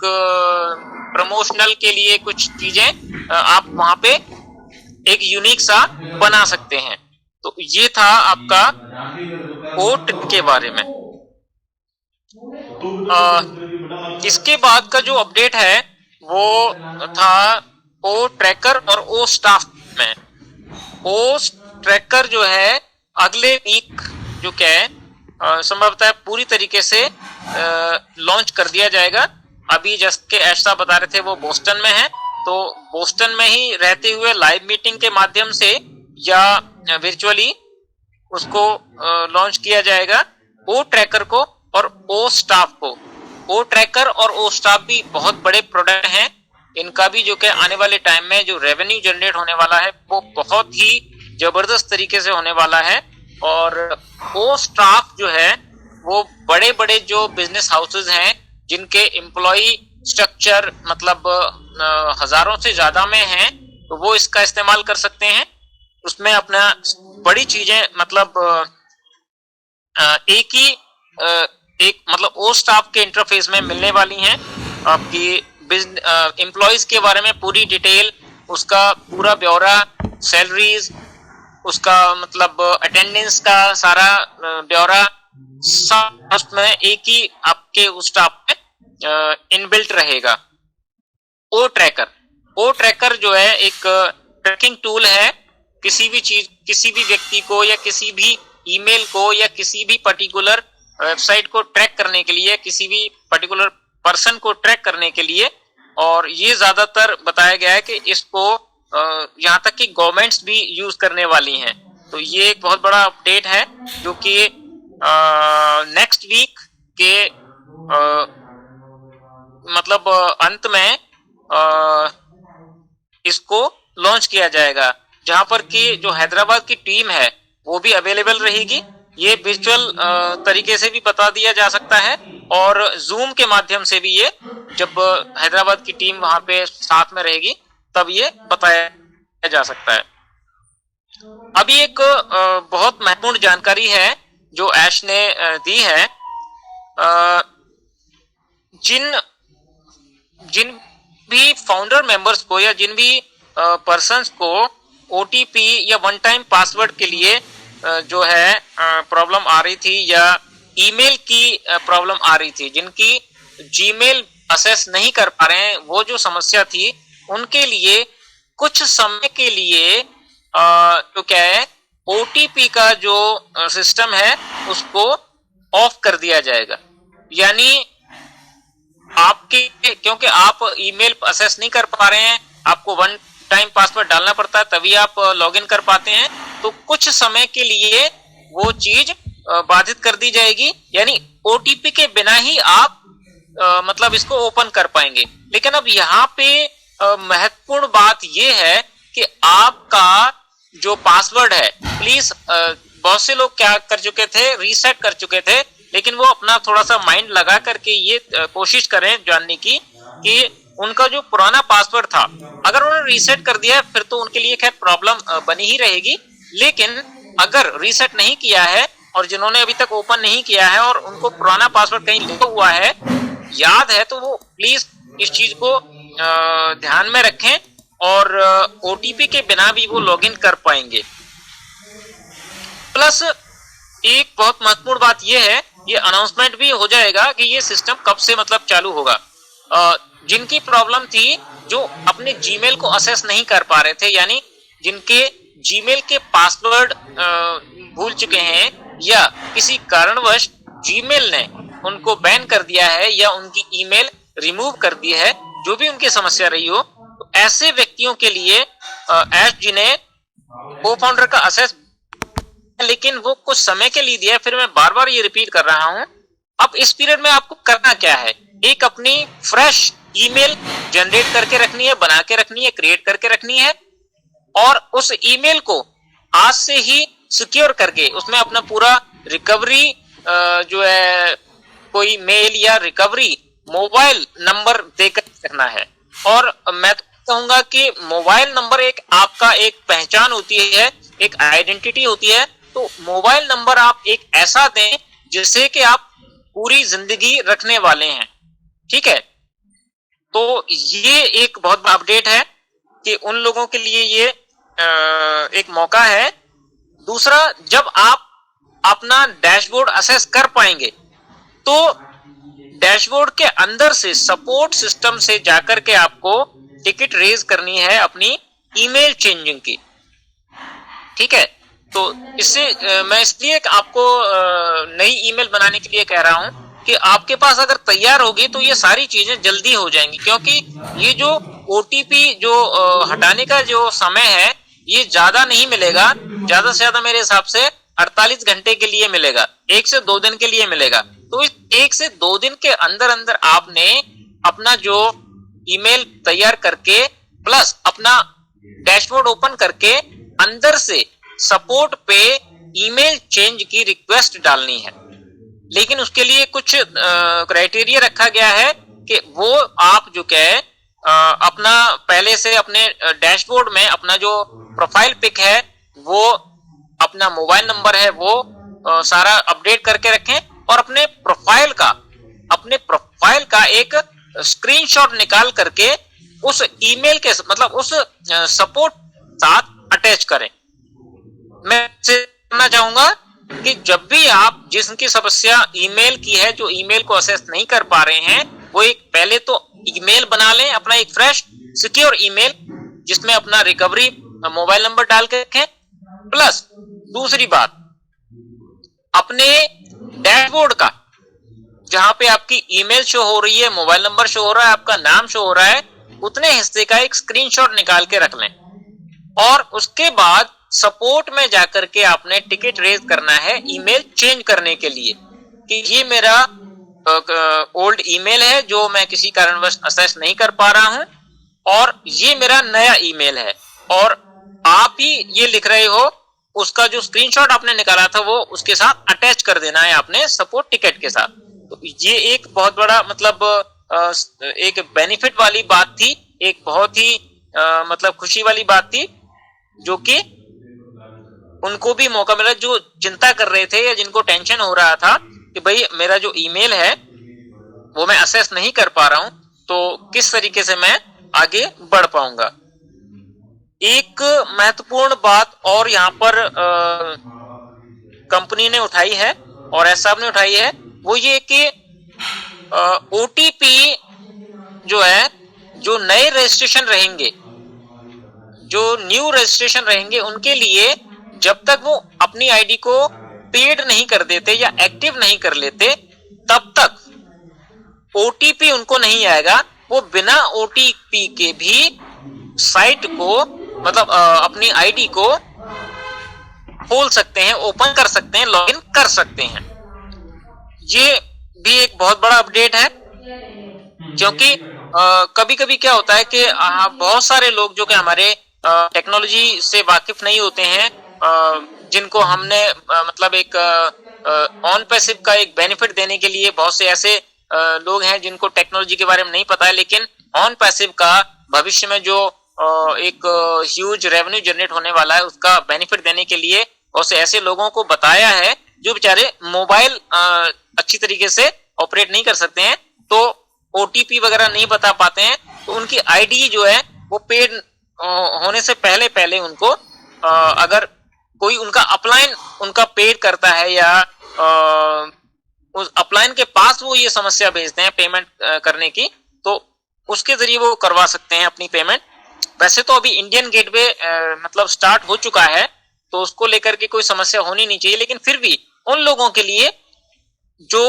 प्रमोशनल के लिए कुछ चीजें आप वहां पे एक यूनिक सा बना सकते हैं। तो ये था आपका ओट के बारे में। इसके बाद का जो अपडेट है वो था ओ ट्रैकर और ओ स्टाफ में। ओ ट्रैकर जो है अगले वीक जो क्या है संभवतः पूरी तरीके से लॉन्च कर दिया जाएगा। अभी जस्ट के ऐसा बता रहे थे वो बोस्टन में है, तो बोस्टन में ही रहते हुए लाइव मीटिंग के माध्यम से या वर्चुअली उसको लॉन्च किया जाएगा ओ ट्रैकर को और ओ स्टाफ को। ओ ट्रैकर और ओ स्टाफ भी बहुत बड़े प्रोडक्ट हैं। इनका भी जो कि आने वाले टाइम में जो रेवेन्यू जनरेट होने वाला है वो बहुत ही जबरदस्त तरीके से होने वाला है। और ओ स्टाफ जो है वो बड़े बड़े जो बिजनेस हाउसेज हैं जिनके एम्प्लॉय स्ट्रक्चर मतलब हजारों से ज्यादा में हैं, तो वो इसका इस्तेमाल कर सकते हैं। उसमें अपना बड़ी चीजें मतलब एक ही एक मतलब ओ स्टाफ के इंटरफेस में मिलने वाली हैं। आपकी एम्प्लॉयज के बारे में पूरी डिटेल, उसका पूरा ब्यौरा, सैलरीज, उसका मतलब अटेंडेंस का सारा ब्यौरा, सब उसमें एक ही आपके उस स्टाफ में इनबिल्ट रहेगा। ओ ट्रैकर जो है एक ट्रैकिंग टूल है। किसी भी चीज, किसी भी व्यक्ति को या किसी भी ईमेल को या किसी भी पर्टिकुलर वेबसाइट को ट्रैक करने के लिए, किसी भी पर्टिकुलर पर्सन को ट्रैक करने के लिए। और ये ज्यादातर बताया गया है कि इसको यहाँ तक कि गवर्नमेंट्स भी यूज करने वाली हैं। तो ये एक बहुत बड़ा अपडेट है जो कि नेक्स्ट वीक के मतलब अंत में इसको लॉन्च किया जाएगा, जहां पर कि जो हैदराबाद की टीम है वो भी अवेलेबल रहेगी। ये वर्चुअल तरीके से भी बता दिया जा सकता है और जूम के माध्यम से भी, ये जब हैदराबाद की टीम वहां पे साथ में रहेगी तब ये बताया जा सकता है। अभी एक बहुत महत्वपूर्ण जानकारी है जो ऐश ने दी है। जिन भी फाउंडर मेंबर्स को या जिन भी पर्सन्स को ओटीपी या वन टाइम पासवर्ड के लिए जो है प्रॉब्लम आ रही थी या ईमेल की प्रॉब्लम आ रही थी, जिनकी जीमेल असेस नहीं कर पा रहे हैं, वो जो समस्या थी, उनके लिए कुछ समय के लिए जो क्या है ओटीपी का जो सिस्टम है उसको ऑफ कर दिया जाएगा। यानी आपके, क्योंकि आप ईमेल असेस नहीं कर पा रहे हैं, आपको वन टाइम पासवर्ड डालना पड़ता है तभी आप लॉगिन कर पाते हैं, तो कुछ समय के लिए वो चीज बाधित कर दी जाएगी। यानी ओटीपी के बिना ही आप मतलब इसको ओपन कर पाएंगे। लेकिन अब यहाँ पे महत्वपूर्ण बात ये है कि आपका जो पासवर्ड है, प्लीज बहुत से लोग क्या कर चुके थे, रीसेट कर चुके थे, लेकिन वो अपना थोड़ा सा माइंड लगा करके ये कोशिश करें जानने की कि उनका जो पुराना पासवर्ड था अगर उन्होंने रीसेट कर दिया है फिर तो उनके लिए खैर प्रॉब्लम बनी ही रहेगी। लेकिन अगर रीसेट नहीं किया है और जिन्होंने अभी तक ओपन नहीं किया है और उनको पुराना पासवर्ड कहीं लिखा हुआ है, याद है, तो वो प्लीज इस चीज को ध्यान में रखें और ओटीपी के बिना भी वो लॉगिन कर पाएंगे। प्लस एक बहुत महत्वपूर्ण बात ये है, ये अनाउंसमेंट भी हो जाएगा कि ये सिस्टम कब से मतलब चालू होगा। जिनकी प्रॉब्लम थी, जो अपने जीमेल को असेस नहीं कर पा रहे थे, यानी जिनके जीमेल के पासवर्ड भूल चुके हैं या किसी कारणवश जीमेल ने उनको बैन कर दिया है या उनकी ईमेल रिमूव कर दी है, जो भी उनकी समस्या रही हो, तो ऐसे व्यक्तियों के लिए ऐश जी ने को फाउंडर का असेस, लेकिन वो कुछ समय के लिए दिया है। फिर मैं बार बार ये रिपीट कर रहा हूं। अब इस पीरियड में आपको करना क्या है, एक अपनी फ्रेश ईमेल जनरेट करके रखनी है, बना के रखनी है, क्रिएट करके रखनी है और उस ईमेल को आज से ही सिक्योर करके उसमें अपना पूरा रिकवरी जो है कोई मेल या रिकवरी मोबाइल नंबर देकर रखना है। और मैं तो कहूंगा कि मोबाइल नंबर एक आपका एक पहचान होती है, एक आइडेंटिटी होती है, तो मोबाइल नंबर आप एक ऐसा दें जिससे कि आप पूरी जिंदगी रखने वाले हैं। ठीक है, तो ये एक बहुत बड़ा अपडेट है कि उन लोगों के लिए ये एक मौका है। दूसरा, जब आप अपना डैशबोर्ड असेस कर पाएंगे तो डैशबोर्ड के अंदर से सपोर्ट सिस्टम से जाकर के आपको टिकट रेज करनी है अपनी ईमेल चेंजिंग की। ठीक है, तो इससे मैं इसलिए आपको नई ईमेल बनाने के लिए कह रहा हूं कि आपके पास अगर तैयार होगी तो ये सारी चीजें जल्दी हो जाएंगी, क्योंकि ये जो ओटीपी जो हटाने का जो समय है ये ज्यादा नहीं मिलेगा, ज्यादा से ज्यादा मेरे हिसाब से 48 घंटे के लिए मिलेगा, 1 से 2 दिन के लिए मिलेगा। तो इस 1 से 2 दिन के अंदर अंदर आपने अपना जो ईमेल तैयार करके प्लस अपना डैशबोर्ड ओपन करके अंदर से सपोर्ट पे ईमेल चेंज की रिक्वेस्ट डालनी है। लेकिन उसके लिए कुछ क्राइटेरिया रखा गया है कि वो आप जो क्या है अपना पहले से अपने डैशबोर्ड में अपना जो प्रोफाइल पिक है वो अपना मोबाइल नंबर है वो सारा अपडेट करके रखें, और अपने प्रोफाइल का एक स्क्रीनशॉट निकाल करके उस ईमेल के मतलब उस सपोर्ट साथ अटैच करें। मैं करना चाहूंगा कि जब भी आप जिसकी समस्या ईमेल की है, जो ईमेल को असेस नहीं कर पा रहे हैं, वो एक पहले तो ईमेल बना लें, अपना एक फ्रेश सिक्योर ईमेल जिसमें अपना रिकवरी मोबाइल नंबर डाल के रखें। प्लस दूसरी बात, अपने डैशबोर्ड का जहां पे आपकी ईमेल शो हो रही है, मोबाइल नंबर शो हो रहा है, आपका नाम शो हो रहा है, उतने हिस्से का एक स्क्रीनशॉट निकाल के रख लें। और उसके बाद सपोर्ट में जाकर के आपने टिकट रेज करना है ईमेल चेंज करने के लिए कि ये मेरा ओल्ड ईमेल है जो मैं किसी कारणवश असेस नहीं कर पा रहा हूं, और ये मेरा नया ईमेल है, और आप ही ये लिख रहे हो, उसका जो स्क्रीनशॉट आपने निकाला था वो उसके साथ अटैच कर देना है आपने सपोर्ट टिकट के साथ। तो ये एक बहुत बड़ा मतलब एक बेनिफिट वाली बात थी, एक बहुत ही मतलब खुशी वाली बात थी, जो कि उनको भी मौका मिला जो चिंता कर रहे थे या जिनको टेंशन हो रहा था कि भाई मेरा जो ईमेल है वो मैं असेस नहीं कर पा रहा हूं, तो किस तरीके से मैं आगे बढ़ पाऊंगा। एक महत्वपूर्ण बात और यहाँ पर कंपनी ने उठाई है और एस साहब ने उठाई है, वो ये कि ओटीपी जो है, जो नए रजिस्ट्रेशन रहेंगे, जो न्यू रजिस्ट्रेशन रहेंगे, उनके लिए जब तक वो अपनी आईडी को पेड नहीं कर देते या एक्टिव नहीं कर लेते, तब तक ओटीपी उनको नहीं आएगा। वो बिना ओटीपी के भी साइट को मतलब अपनी आईडी को खोल सकते हैं, ओपन कर सकते हैं, लॉगिन कर सकते हैं। ये भी एक बहुत बड़ा अपडेट है, क्योंकि कभी कभी क्या होता है कि बहुत सारे लोग जो कि हमारे टेक्नोलॉजी से वाकिफ नहीं होते हैं, जिनको हमने मतलब एक ऑन पैसिव का एक बेनिफिट देने के लिए, बहुत से ऐसे लोग हैं जिनको टेक्नोलॉजी के बारे में नहीं पता है, लेकिन ऑन पैसिव का भविष्य में जो एक ह्यूज रेवेन्यू जनरेट होने वाला है, उसका बेनिफिट देने के लिए बहुत से ऐसे लोगों को बताया है जो बेचारे मोबाइल अच्छी तरीके से ऑपरेट नहीं कर सकते हैं, तो ओटीपी वगैरह नहीं बता पाते हैं, तो उनकी आईडी जो है वो पेड होने से पहले पहले उनको अगर कोई उनका अपलाइन उनका पेड करता है या उस अपलाइन के पास वो ये समस्या भेजते हैं पेमेंट करने की, तो उसके जरिए वो करवा सकते हैं अपनी पेमेंट। वैसे तो अभी इंडियन गेटवे मतलब स्टार्ट हो चुका है, तो उसको लेकर के कोई समस्या होनी नहीं चाहिए, लेकिन फिर भी उन लोगों के लिए जो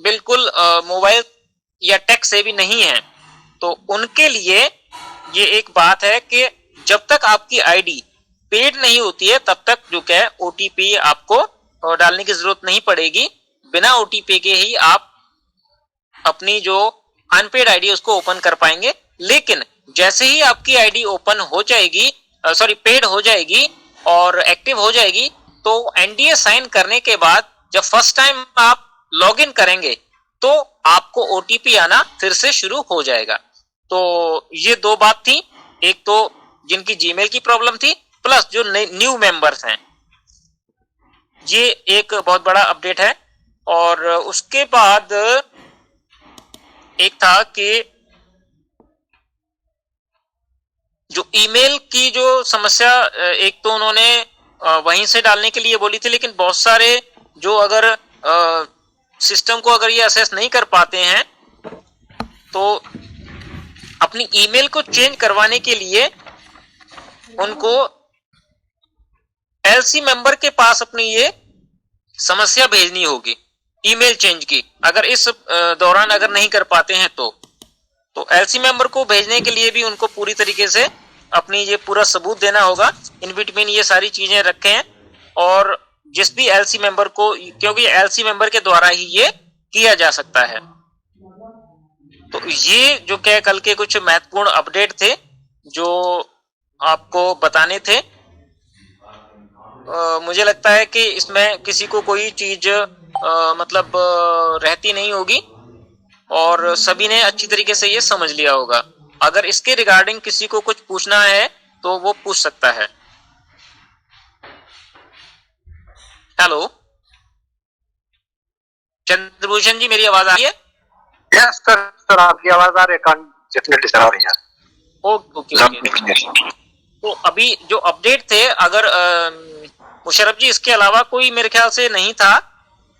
बिल्कुल मोबाइल या टेक सेवी नहीं है, तो उनके लिए ये एक बात है कि जब तक आपकी आईडी पेड नहीं होती है तब तक जो क्या है ओटीपी आपको डालने की जरूरत नहीं पड़ेगी। बिना ओटीपी के ही आप अपनी जो अनपेड आईडी उसको ओपन कर पाएंगे। लेकिन जैसे ही आपकी आईडी ओपन हो जाएगी, पेड हो जाएगी और एक्टिव हो जाएगी, तो एनडीए साइन करने के बाद जब फर्स्ट टाइम आप लॉगिन करेंगे तो आपको ओटीपी आना फिर से शुरू हो जाएगा। तो ये दो बात थी, एक तो जिनकी जीमेल की प्रॉब्लम थी, प्लस जो न्यू मेंबर्स हैं, ये एक बहुत बड़ा अपडेट है। और उसके बाद एक था कि जो ईमेल की जो समस्या, एक तो उन्होंने वहीं से डालने के लिए बोली थी, लेकिन बहुत सारे जो अगर सिस्टम को अगर ये असेस नहीं कर पाते हैं तो अपनी ईमेल को चेंज करवाने के लिए उनको एलसी मेंबर के पास अपनी ये समस्या भेजनी होगी ईमेल चेंज की। अगर इस दौरान अगर नहीं कर पाते हैं तो एलसी मेंबर को भेजने के लिए भी उनको पूरी तरीके से अपनी ये पूरा सबूत देना होगा। इन बिटवीन ये सारी चीजें रखे हैं, और जिस भी एलसी मेंबर को, क्योंकि एलसी मेंबर के द्वारा ही ये किया जा सकता है। तो ये जो क्या कल के कुछ महत्वपूर्ण अपडेट थे जो आपको बताने थे। मुझे लगता है कि इसमें किसी को कोई चीज मतलब रहती नहीं होगी और सभी ने अच्छी तरीके से ये समझ लिया होगा। अगर इसके रिगार्डिंग किसी को कुछ पूछना है तो वो पूछ सकता है। हेलो चंद्रभूषण जी, मेरी आवाज आ रही है? यस सर आपकी आवाज आ रही है, डेफिनेटली सर आ रही है। Okay okay. तो अभी जो अपडेट थे, अगर मुशर्रफ जी इसके अलावा कोई मेरे ख्याल से नहीं था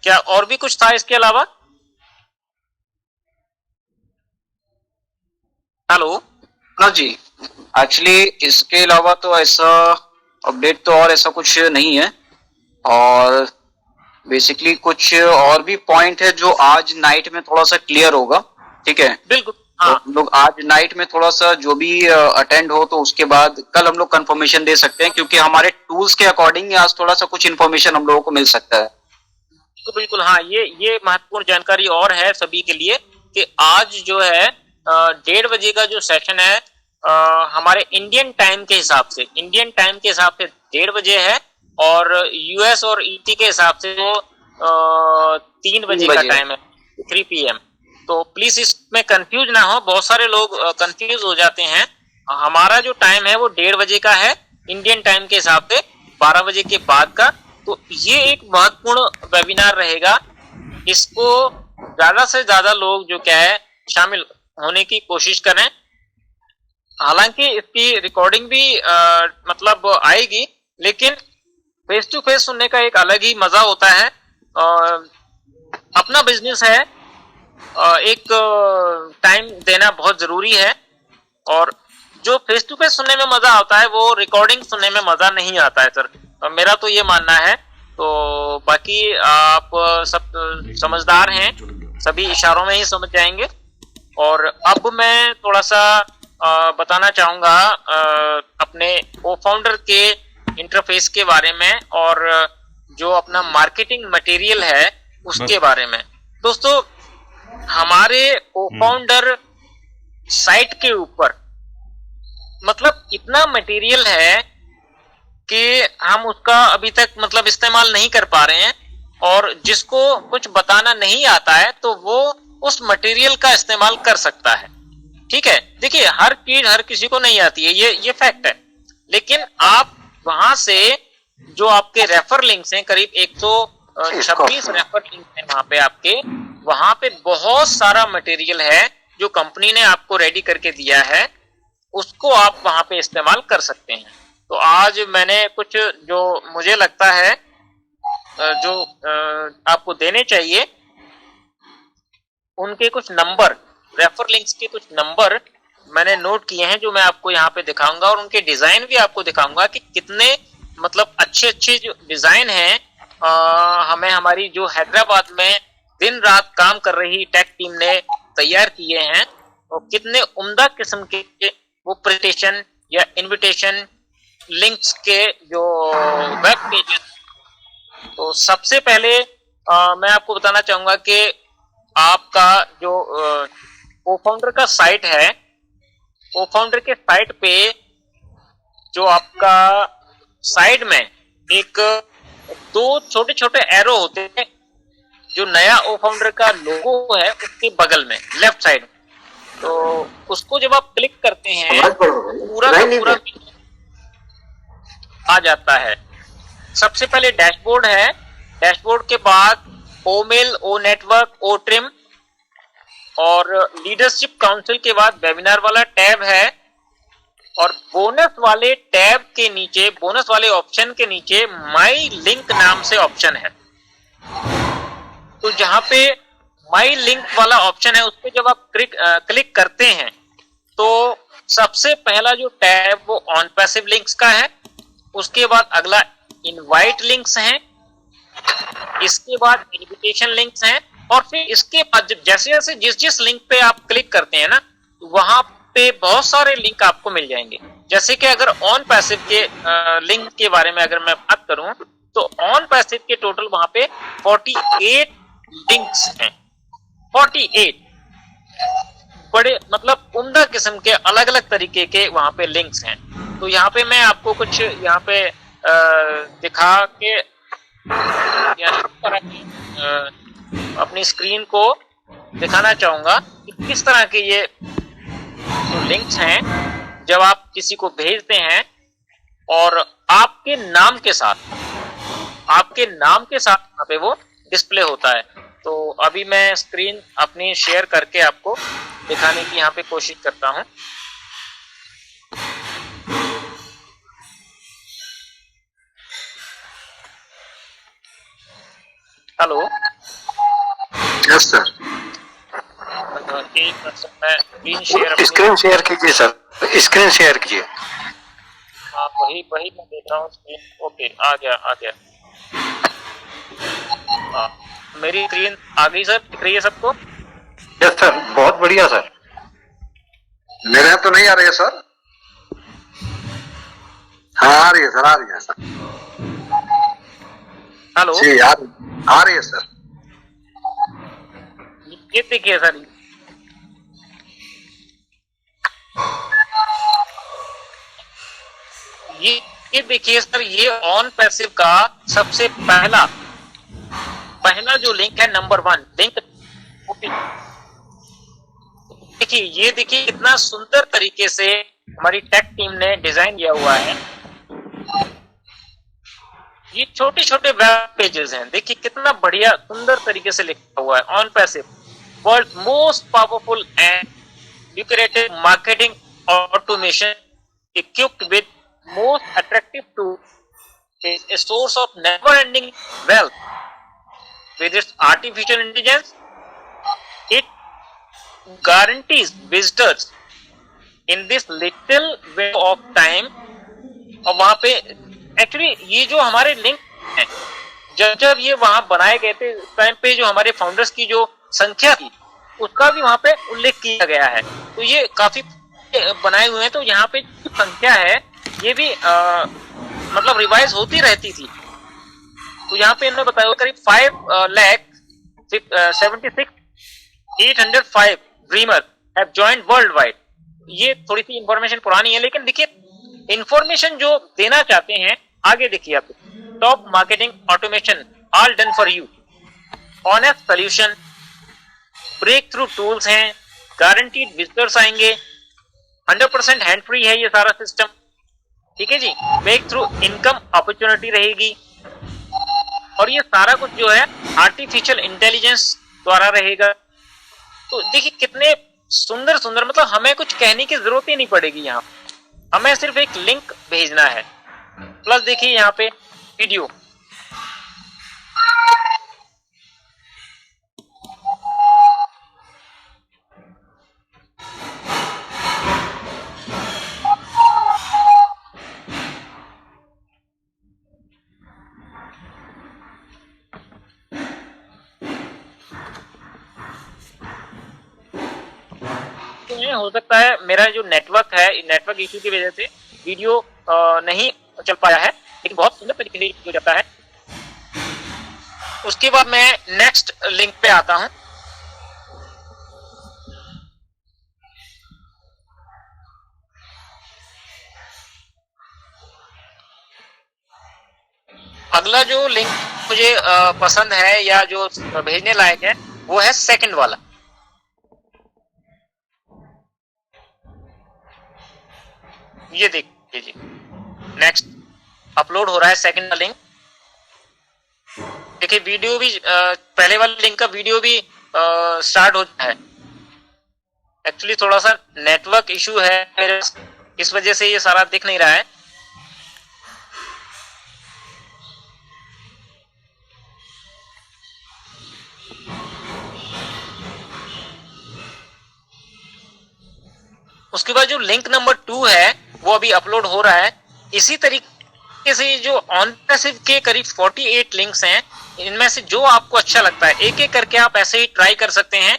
क्या? और भी कुछ था इसके अलावा? हेलो हाँ जी, एक्चुअली इसके अलावा तो ऐसा अपडेट तो और ऐसा कुछ नहीं है, और बेसिकली कुछ और भी पॉइंट है जो आज नाइट में थोड़ा सा क्लियर होगा। ठीक है, बिल्कुल। तो हाँ, हम लोग आज नाइट में थोड़ा सा जो भी अटेंड हो तो उसके बाद कल हम लोग कंफर्मेशन दे सकते हैं, क्योंकि हमारे टूल्स के अकॉर्डिंग आज थोड़ा सा कुछ इन्फॉर्मेशन हम लोगों को मिल सकता है। तो बिल्कुल हाँ, ये महत्वपूर्ण जानकारी और है सभी के लिए कि आज जो है 1:30 बजे का जो सेशन है हमारे इंडियन टाइम के हिसाब से 1:30 बजे है, और यूएस और ईटी के हिसाब से वो 3 बजे का टाइम है, 3 PM। तो प्लीज इसमें कंफ्यूज ना हो, बहुत सारे लोग कंफ्यूज हो जाते हैं। हमारा जो टाइम है वो 1:30 बजे का है इंडियन टाइम के हिसाब से, 12 बजे के बाद का। तो ये एक महत्वपूर्ण वेबिनार रहेगा, इसको ज्यादा से ज्यादा लोग जो क्या है शामिल होने की कोशिश करें। हालांकि इसकी रिकॉर्डिंग भी मतलब आएगी, लेकिन फेस टू फेस सुनने का एक अलग ही मजा होता है। अपना बिजनेस है, एक टाइम देना बहुत जरूरी है, और जो फेस टू फेस सुनने में मजा आता है वो रिकॉर्डिंग सुनने में मजा नहीं आता है सर, मेरा तो ये मानना है। तो बाकी आप सब समझदार हैं, सभी इशारों में ही समझ जाएंगे। और अब मैं थोड़ा सा बताना चाहूंगा अपने को फाउंडर के इंटरफेस के बारे में, और जो अपना मार्केटिंग मटेरियल है उसके बारे में। दोस्तों, हमारे को फाउंडर साइट के ऊपर मतलब इतना मटेरियल है कि हम उसका अभी तक मतलब इस्तेमाल नहीं कर पा रहे हैं, और जिसको कुछ बताना नहीं आता है तो वो उस मटेरियल का इस्तेमाल कर सकता है। ठीक है, देखिए हर चीज हर किसी को नहीं आती है, ये फैक्ट है। लेकिन आप वहां से जो आपके रेफर लिंक्स हैं, करीब 126 रेफर लिंक हैं वहां पे आपके, वहां पे बहुत सारा मटेरियल है जो कंपनी ने आपको रेडी करके दिया है, उसको आप वहां पे इस्तेमाल कर सकते हैं। तो आज मैंने कुछ जो मुझे लगता है जो आपको देने चाहिए, उनके कुछ नंबर, रेफर लिंक्स के कुछ नंबर मैंने नोट किए हैं, जो मैं आपको यहाँ पे दिखाऊंगा, और उनके डिजाइन भी आपको दिखाऊंगा कि कितने मतलब अच्छे अच्छे जो डिजाइन हैं हमें हमारी जो हैदराबाद में दिन रात काम कर रही टेक टीम ने तैयार किए हैं, और कितने उम्दा किस्म के वो प्रेजेंटेशन या इनविटेशन लिंक्स के जो वेब पेजेस। तो सबसे पहले मैं आपको बताना चाहूंगा कि आपका जो को-फाउंडर का साइट है, को-फाउंडर के साइट पे जो आपका साइड में एक 2 छोटे छोटे एरो होते हैं, जो नया को-फाउंडर का लोगो है उसके बगल में लेफ्ट साइड, तो उसको जब आप क्लिक करते हैं पूरा का पूरा आ जाता है। सबसे पहले डैशबोर्ड है, डैशबोर्ड के बाद ओ मेल, ओ नेटवर्क, ओ ट्रिम, और लीडरशिप काउंसिल के बाद वेबिनार वाला टैब है, और बोनस वाले टैब के नीचे, बोनस वाले ऑप्शन के नीचे माई लिंक नाम से ऑप्शन है। तो जहां पे माई लिंक वाला ऑप्शन है उस पर जब आप क्लिक करते हैं तो सबसे पहला जो टैब वो ऑन पैसिव लिंक्स का है, उसके बाद अगला इनवाइट लिंक्स हैं, इसके बाद इनविटेशन लिंक्स हैं, और फिर इसके बाद जैसे जैसे जिस लिंक पे आप क्लिक करते हैं ना, वहां पे बहुत सारे लिंक आपको मिल जाएंगे। जैसे कि अगर ऑन पैसिव के लिंक के बारे में अगर मैं बात करूं तो ऑन पैसिव के टोटल वहां पे 48 लिंक्स हैं, 48 बड़े मतलब उम्दा किस्म के अलग अलग तरीके के वहां पे लिंक्स हैं। तो यहाँ पे मैं आपको कुछ यहाँ पे दिखा के अपनी स्क्रीन को दिखाना चाहूंगा कि किस तरह के ये जो लिंक्स हैं जब आप किसी को भेजते हैं और आपके नाम के साथ आपके नाम के साथ यहाँ पे वो डिस्प्ले होता है। तो अभी मैं स्क्रीन अपनी शेयर करके आपको दिखाने की यहाँ पे कोशिश करता हूँ। Hello, yes sir. एक मिनट, मैं स्क्रीन शेयर स्क्रीन शेयर कीजिए सर, स्क्रीन शेयर कीजिए। हाँ, वही वही मैं देख रहा हूँ स्क्रीन। ओके, आ गया। हाँ, मेरी स्क्रीन आ गई सर, दिख रही है सबको? यस सर, बहुत बढ़िया सर। मेरे यहाँ तो नहीं आ रही है सर। हाँ आ रही है सर, आ रही है सर। हेलो जी आ रही है सर। ये देखिए सर, ये देखिए सर, ये ऑन पैसिव का सबसे पहला जो लिंक है, नंबर 1 लिंक। देखिए, ये देखिए कितना सुंदर तरीके से हमारी टेक टीम ने डिजाइन किया हुआ है। ये छोटे छोटे वेब पेजेस हैं, देखिए कितना बढ़िया सुंदर तरीके से लिखा हुआ है। On passive, world most powerful and lucrative marketing automation equipped with most attractive tool, is a source of never ending wealth. With its artificial intelligence, it guarantees visitors in this little window of time। और वहां पे एक्चुअली ये जो हमारे लिंक हैं, जब ये वहां बनाए गए थे, उस टाइम पे जो हमारे फाउंडर्स की जो संख्या थी उसका भी वहां पे उल्लेख किया गया है। तो ये काफी बनाए हुए हैं, तो यहाँ पे जो संख्या है ये भी मतलब रिवाइज होती रहती थी। तो यहाँ पे इन्होंने बताया करीब 5,76,805 dreamer have joined world wide. ये थोड़ी सी इंफॉर्मेशन पुरानी है, लेकिन देखिए इंफॉर्मेशन जो देना चाहते हैं आगे देखिए आप। Top marketing automation all done for you, honest solution, breakthrough tools हैं, गारंटीड विजिटर्स आएंगे, 100% हैंड फ्री है ये सारा सिस्टम, ठीक है जी। ब्रेक थ्रू इनकम अपॉर्चुनिटी रहेगी, और ये सारा कुछ जो है आर्टिफिशियल इंटेलिजेंस द्वारा रहेगा। तो देखिए कितने सुंदर सुंदर, मतलब हमें कुछ कहने की जरूरत ही नहीं पड़ेगी। यहाँ हमें सिर्फ एक लिंक भेजना है। प्लस देखिए यहाँ पे वीडियो, हो सकता है मेरा जो नेटवर्क है, नेटवर्क इश्यू की वजह से वीडियो नहीं चल पाया है, लेकिन बहुत सुंदर तरीके से वीडियो जाता है। उसके बाद मैं नेक्स्ट लिंक पे आता हूं। अगला जो लिंक मुझे पसंद है या जो भेजने लायक है वो है सेकंड वाला। ये देखिए जी, नेक्स्ट अपलोड हो रहा है सेकंड लिंक। देखिए वीडियो भी पहले वाले लिंक का वीडियो भी स्टार्ट हो है। एक्चुअली थोड़ा सा नेटवर्क इशू है मेरे, इस वजह से ये सारा दिख नहीं रहा है। उसके बाद जो लिंक नंबर 2 है वो अभी अपलोड हो रहा है। इसी तरीके से जो ऑन पैसिव के करीब 48 लिंक्स हैं, इनमें से जो आपको अच्छा लगता है एक एक करके आप ऐसे ही ट्राई कर सकते हैं।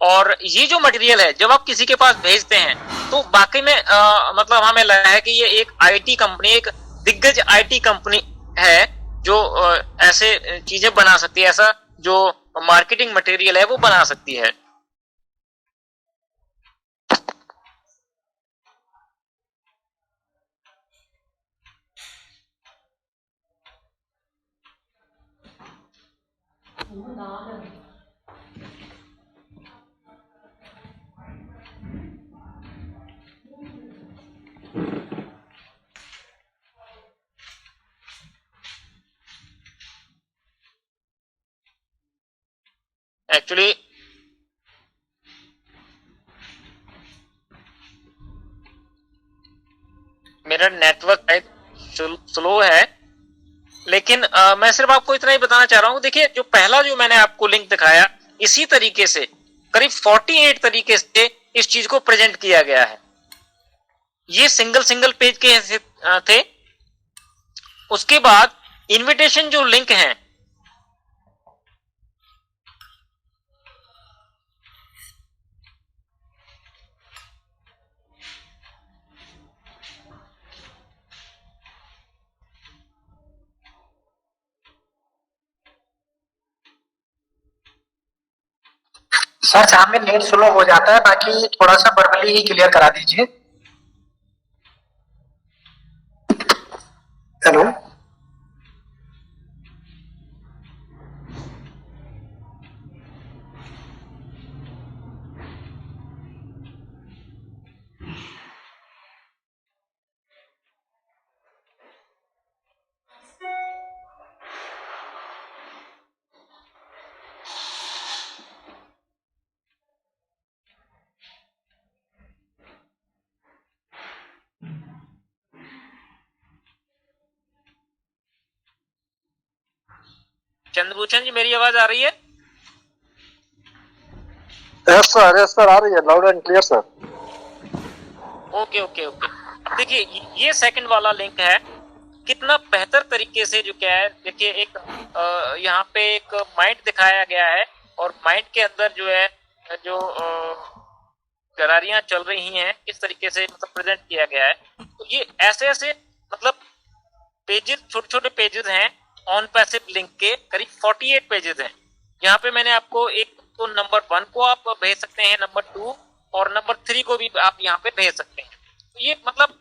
और ये जो मटेरियल है जब आप किसी के पास भेजते हैं तो वाकई में मतलब हमें लगा है कि ये एक आईटी कंपनी, एक दिग्गज आईटी कंपनी है जो ऐसे चीजें बना सकती है, ऐसा जो मार्केटिंग मटेरियल है वो बना सकती है। एक्चुअली मेरा नेटवर्क स्लो है, लेकिन मैं सिर्फ आपको इतना ही बताना चाह रहा हूं। देखिए, जो पहला जो मैंने आपको लिंक दिखाया, इसी तरीके से करीब 48 तरीके से इस चीज को प्रेजेंट किया गया है। ये सिंगल पेज के थे। उसके बाद इनविटेशन जो लिंक हैं, सर शाम में नेट स्लो हो जाता है, बाकी थोड़ा सा वर्बली ही क्लियर करा दीजिए। हेलो, चंद्रभूषण जी, मेरी आवाज आ रही है? यस सर, आ रही है, loud and clear sir. Okay okay okay. अब देखिए, ये सेकंड वाला लिंक है, कितना बेहतर तरीके से जो क्या है, देखिए एक यहाँ पे एक माइंड दिखाया गया है, और माइंड के अंदर जो है जो गरारियां चल रही हैं, इस तरीके से मतलब प्रेजेंट किया गया है। तो ये ऐसे ऐसे मतलब पेजेस, छोटे छोटे पेजेस हैं ऑन पैसिव लिंक के, करीब 48 पेजेस हैं। यहाँ पे मैंने आपको एक तो नंबर 1 को आप भेज सकते हैं, नंबर 2 और नंबर 3 को भी आप यहाँ पे भेज सकते हैं। तो ये मतलब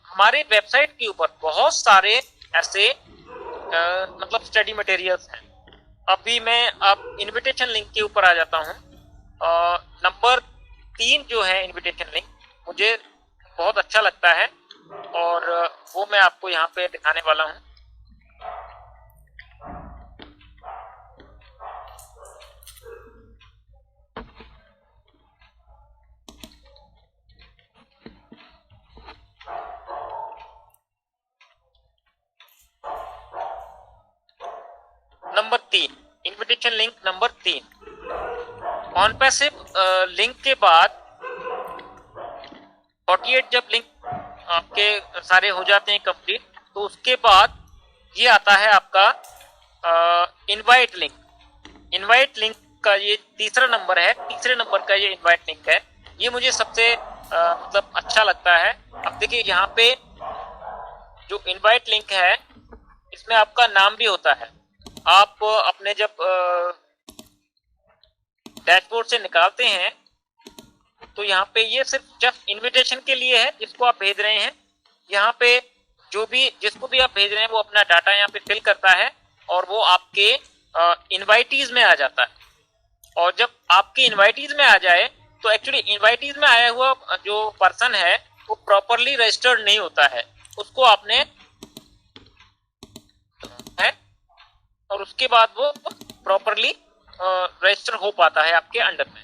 हमारे वेबसाइट के ऊपर बहुत सारे ऐसे मतलब स्टडी मटेरियल्स हैं। अभी मैं अब इनविटेशन लिंक के ऊपर आ जाता हूँ। नंबर 3 जो है इनविटेशन लिंक, मुझे बहुत अच्छा लगता है, और वो मैं आपको यहाँ पे दिखाने वाला हूँ। Number 3, invitation link number 3। On passive link के बाद 48 जब लिंक आपके सारे हो जाते हैं कंप्लीट, तो उसके बाद ये आता है आपका इनवाइट लिंक। इनवाइट लिंक का ये तीसरा नंबर है, तीसरे नंबर का ये इनवाइट लिंक है। ये मुझे सबसे मतलब अच्छा लगता है। अब देखिए, यहाँ पे जो इनवाइट लिंक है, इसमें आपका नाम भी होता है। आप अपने जब डैशबोर्ड से निकालते हैं, तो यहाँ पे ये सिर्फ जस्ट इनविटेशन के लिए है, जिसको आप भेज रहे हैं। यहाँ पे जो भी जिसको भी आप भेज रहे हैं, वो अपना डाटा यहाँ पे फिल करता है, और वो आपके इनवाइटीज में आ जाता है। और जब आपके इनवाइटीज में आ जाए, तो एक्चुअली इनवाइटीज में आया हुआ जो पर्सन है, वो प्रॉपरली रजिस्टर्ड नहीं होता है। उसको आपने है, और उसके बाद वो प्रॉपरली रजिस्टर हो पाता है आपके अंडर में।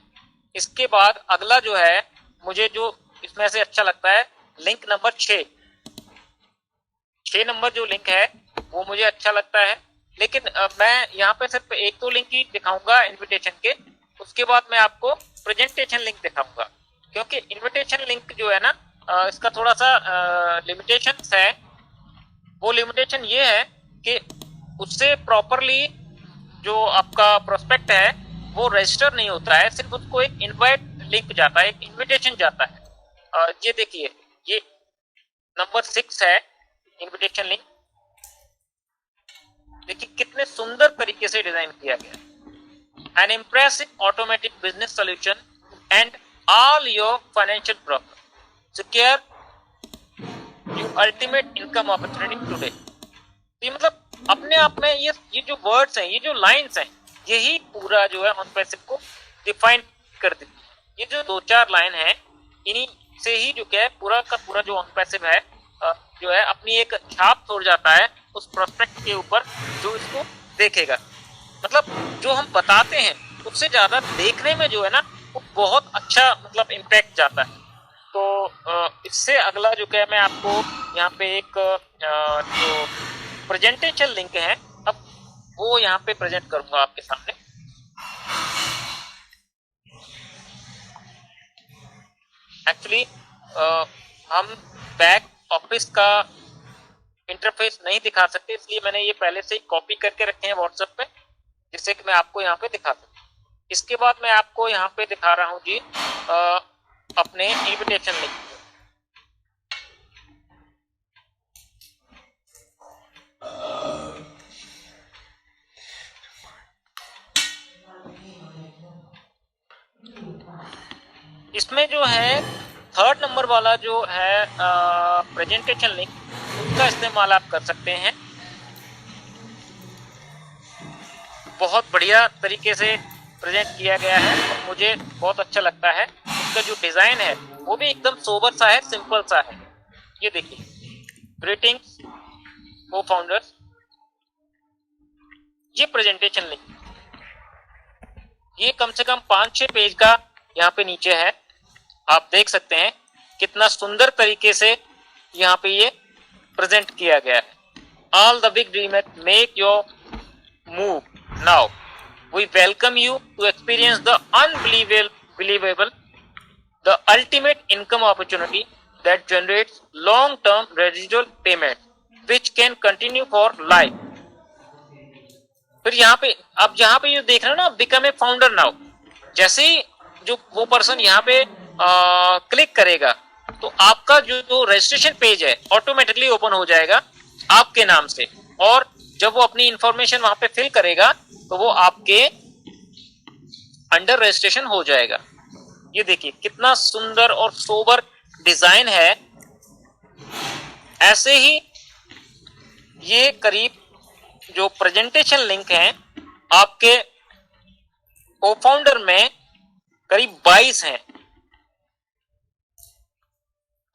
इसके बाद अगला जो है, मुझे जो इसमें से अच्छा लगता है, लिंक नंबर 6 नंबर जो लिंक है, वो मुझे अच्छा लगता है। लेकिन मैं यहाँ पे सिर्फ एक तो लिंक ही दिखाऊंगा इनविटेशन के, उसके बाद मैं आपको प्रेजेंटेशन लिंक दिखाऊंगा। क्योंकि इनविटेशन लिंक जो है ना, इसका थोड़ा सा लिमिटेशन है। वो लिमिटेशन ये है कि उससे प्रॉपरली जो आपका प्रोस्पेक्ट है, वो रजिस्टर नहीं होता है, सिर्फ उसको एक इनवाइट लिंक जाता है, एक इनविटेशन जाता है। ये देखिए, ये नंबर 6 है इनविटेशन लिंक। देखिए कितने सुंदर तरीके से डिजाइन किया गया। N impressive automatic business solution and all your financial problem, secure your ultimate income opportunity today. तो ये मतलब अपने आप में ये जो वर्ड्स हैं, ये जो लाइंस हैं, यही पूरा जो है ऑन पैसिव को डिफाइन कर देती है। ये जो 2-4 लाइन है, इन्हीं से ही जो क्या है, पूरा का पूरा जो ऑन पैसिव है जो है, अपनी एक छाप छोड़ जाता है उस प्रोस्पेक्ट के ऊपर जो इसको देखेगा। मतलब जो हम बताते हैं उससे ज्यादा देखने में जो है ना वो बहुत अच्छा मतलब इम्पैक्ट जाता है। तो इससे अगला जो क्या मैं आपको यहाँ पे एक जो प्रेजेंटेशन लिंक है अब वो यहाँ पे प्रेजेंट करूंगा आपके सामने। एक्चुअली हम बैक ऑफिस का इंटरफेस नहीं दिखा सकते, इसलिए मैंने ये पहले से ही कॉपी करके रखे हैं व्हाट्सएप पे, जिससे कि मैं आपको यहाँ पे दिखा सकूं। इसके बाद मैं आपको यहाँ पे दिखा रहा हूँ जी अपने इनविटेशन लिंक। इसमें जो है 3rd नंबर वाला जो है प्रेजेंटेशन लिंक, उसका इस्तेमाल आप कर सकते हैं। बहुत बढ़िया तरीके से प्रेजेंट किया गया है और मुझे बहुत अच्छा लगता है। इसका जो डिजाइन है वो भी एकदम सोबर सा है, सिंपल सा है। ये देखिए, ग्रीटिंग्स को फाउंडर्स, ये प्रेजेंटेशन लिंक, ये कम से कम 5-6 पेज का यहाँ पे नीचे है। आप देख सकते हैं कितना सुंदर तरीके से यहाँ पे ये प्रेजेंट किया गया है। All the big dreamer make your move now, we welcome you to experience the unbelievable, the ultimate income opportunity that generates long term residual payment which can continue for life. फिर यहाँ पे अब यहाँ पे ये देख रहे हो ना, बिकम ए फाउंडर नाउ, जैसे ही जो वो पर्सन यहाँ पे क्लिक करेगा तो आपका जो रजिस्ट्रेशन पेज है ऑटोमेटिकली ओपन हो जाएगा आपके नाम से, और जब वो अपनी इंफॉर्मेशन वहां पे फिल करेगा तो वो आपके अंडर रजिस्ट्रेशन हो जाएगा। ये देखिए कितना सुंदर और सोबर डिजाइन है। ऐसे ही ये करीब जो प्रेजेंटेशन लिंक है आपके को-फाउंडर में करीब 22 हैं।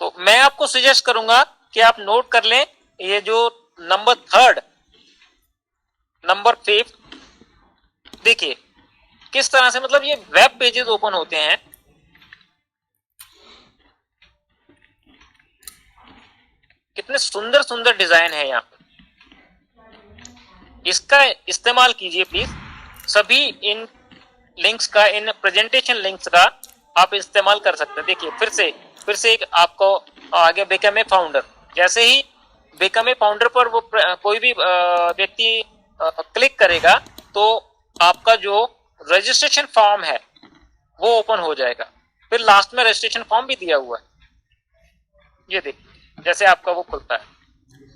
तो मैं आपको सजेस्ट करूंगा कि आप नोट कर लें, ये जो नंबर 3rd, नंबर 5, देखिए किस तरह से मतलब ये वेब पेजेस ओपन होते हैं। कितने सुंदर सुंदर डिजाइन है यहाँ पे, इसका इस्तेमाल कीजिए प्लीज। सभी इन लिंक्स का, इन प्रेजेंटेशन लिंक्स का आप इस्तेमाल कर सकते हैं। देखिए फिर से एक आपको आगे बिकम ए फाउंडर, जैसे ही बिकम ए फाउंडर पर वो कोई भी व्यक्ति क्लिक करेगा तो आपका जो रजिस्ट्रेशन फॉर्म है वो ओपन हो जाएगा। फिर लास्ट में रजिस्ट्रेशन फॉर्म भी दिया हुआ है, ये देखिए जैसे आपका वो खुलता है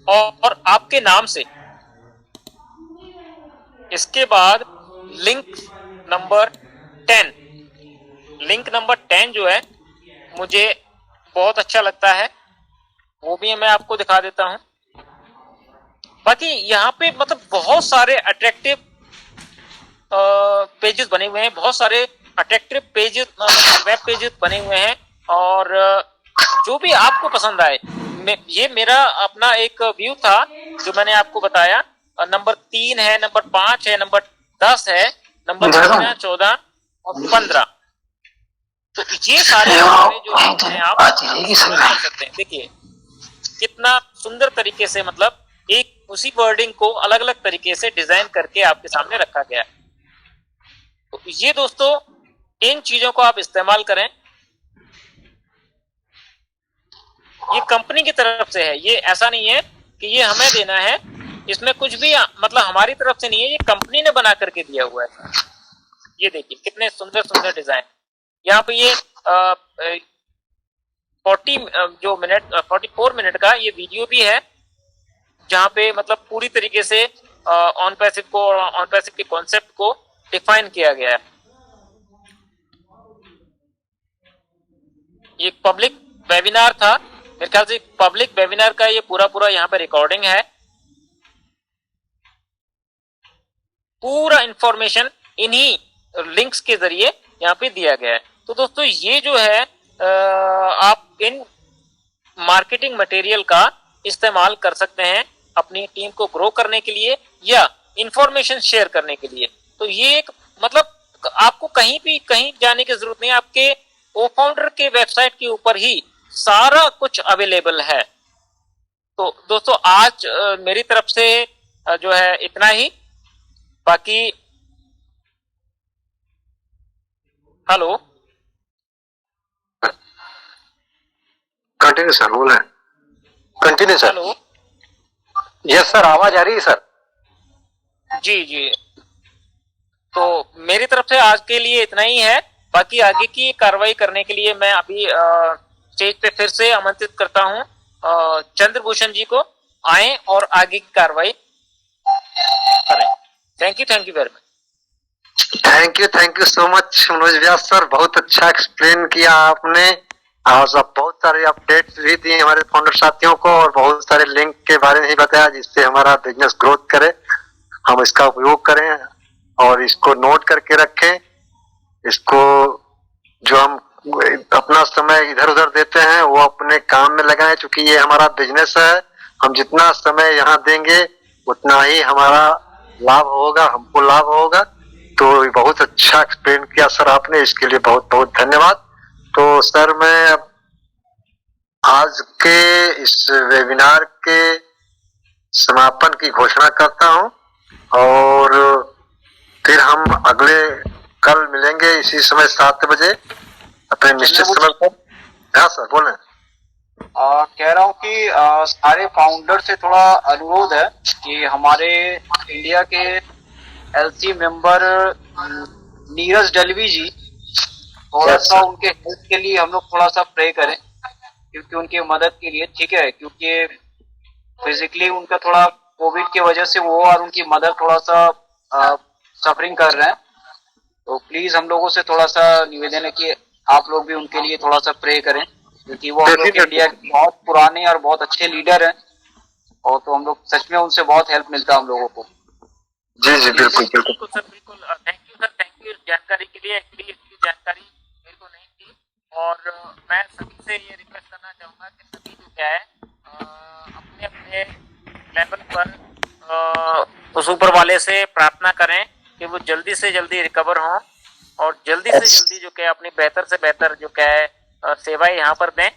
और आपके नाम से। इसके बाद लिंक नंबर 10, लिंक नंबर 10 जो है मुझे बहुत अच्छा लगता है, वो भी मैं आपको दिखा देता हूं। बाकी यहाँ पे मतलब बहुत सारे अट्रैक्टिव पेजेस बने हुए हैं, बहुत सारे अट्रैक्टिव पेजेस, वेब पेजेस बने हुए हैं, और जो भी आपको पसंद आए। ये मेरा अपना एक व्यू था जो मैंने आपको बताया। नंबर 3 है, नंबर 5 है, नंबर 10 है, नंबर 13, 14 और 15। तो ये सारे जो हैं आप कर सकते हैं। देखिए कितना सुंदर तरीके से मतलब एक उसी वर्डिंग को अलग अलग तरीके से डिजाइन करके आपके सामने रखा गया है। तो ये दोस्तों इन चीजों को आप इस्तेमाल करें। ये कंपनी की तरफ से है, ये ऐसा नहीं है कि ये हमें देना है, इसमें कुछ भी मतलब हमारी तरफ से नहीं है, ये कंपनी ने बना करके दिया हुआ है। ये देखिए कितने सुंदर सुंदर डिजाइन। यहाँ पे ये 44 मिनट का ये वीडियो भी है, जहाँ पे मतलब पूरी तरीके से ऑन पैसिव को और ऑन पैसिव के कॉन्सेप्ट को डिफाइन किया गया है। ये पब्लिक वेबिनार था, मेरे ख्याल से पब्लिक वेबिनार का ये पूरा यहाँ पे रिकॉर्डिंग है। पूरा इंफॉर्मेशन इन्हीं लिंक्स के जरिए यहाँ पे दिया गया है। तो दोस्तों ये जो है आप इन मार्केटिंग मटेरियल का इस्तेमाल कर सकते हैं अपनी टीम को ग्रो करने के लिए या इंफॉर्मेशन शेयर करने के लिए। तो ये एक मतलब आपको कहीं जाने की जरूरत नहीं, आपके ओ फाउंडर के वेबसाइट के ऊपर ही सारा कुछ अवेलेबल है। तो दोस्तों आज मेरी तरफ से जो है इतना ही। बाकी हेलो कंटिन्यू सर, बोले continue sir. Hello yes sir, आवाज आ रही है सर। जी जी, तो मेरी तरफ से आज के लिए इतना ही है। बाकी आगे की कार्रवाई करने के लिए मैं अभी स्टेज पे फिर से आमंत्रित करता हूं चंद्रभूषण जी को, आए और आगे की कार्रवाई करें। Thank you very much. Thank you so much Manoj Vyas sir, बहुत अच्छा एक्सप्लेन किया आपने और सब बहुत सारे अपडेट्स भी दिए हमारे फाउंडर साथियों को और बहुत सारे लिंक के बारे में ही बताया जिससे हमारा बिजनेस ग्रोथ करे। हम इसका उपयोग करें और इसको नोट करके रखें। इसको जो हम अपना समय इधर उधर देते हैं वो अपने काम में लगाएं, क्योंकि ये हमारा बिजनेस है। हम जितना समय यहाँ देंगे उतना ही हमारा लाभ होगा, हमको लाभ होगा। तो बहुत अच्छा एक्सप्लेन किया सर आपने, इसके लिए बहुत बहुत धन्यवाद। तो सर मैं अब आज के इस वेबिनार के समापन की घोषणा करता हूं और फिर हम अगले कल मिलेंगे इसी समय 7 बजे अपने निश्चित समय पर। हाँ सर बोलें। कह रहा हूँ कि सारे फाउंडर से थोड़ा अनुरोध है कि हमारे इंडिया के एलसी मेंबर नीरज डलवी जी, थोड़ा सा उनके हेल्थ के लिए हम लोग थोड़ा सा प्रे करें, क्योंकि उनकी मदद के लिए, ठीक है, क्योंकि फिजिकली उनका थोड़ा कोविड की वजह से वो और उनकी मदर थोड़ा सा सफरिंग कर रहे हैं। तो प्लीज हम लोगों से थोड़ा सा निवेदन है कि आप लोग भी उनके लिए थोड़ा सा प्रे करें, क्योंकि वो हम लोग इंडिया के बहुत पुराने और बहुत अच्छे लीडर हैं और तो हम लोग सच में उनसे बहुत हेल्प मिलता है हम लोगों को। जी जी बिल्कुल बिल्कुल सर, बिल्कुल। थैंक यू जानकारी के लिए। एक्चुअली इसकी जानकारी मेरे को नहीं थी और मैं सभी से ये रिक्वेस्ट करना चाहूंगा कि सभी जो क्या है अपने अपने लेवल पर उस ऊपर वाले से प्रार्थना करें कि वो जल्दी से जल्दी रिकवर हों और जल्दी से जल्दी जो क्या है अपनी बेहतर से बेहतर जो क्या है सेवाएं यहाँ पर दें।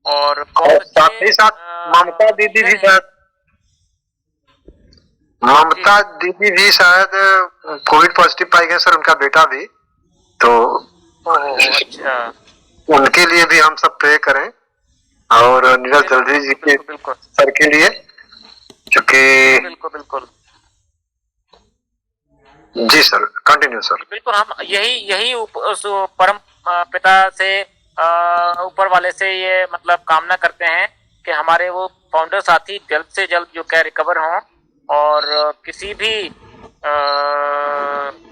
और साथ ही साथ ममता दीदी भी शायद कोविड पॉजिटिव पाई गए सर, उनका बेटा भी। तो अच्छा, उनके लिए भी हम सब प्रे करें और नीरज दलवी जी के सर के लिए, क्योंकि बिल्कुल जी सर कंटिन्यू सर। बिल्कुल, हम यही उस परम पिता से ऊपर वाले से ये मतलब कामना करते हैं कि हमारे वो फाउंडर साथी जल्द से जल्द जो क्या रिकवर हों और किसी भी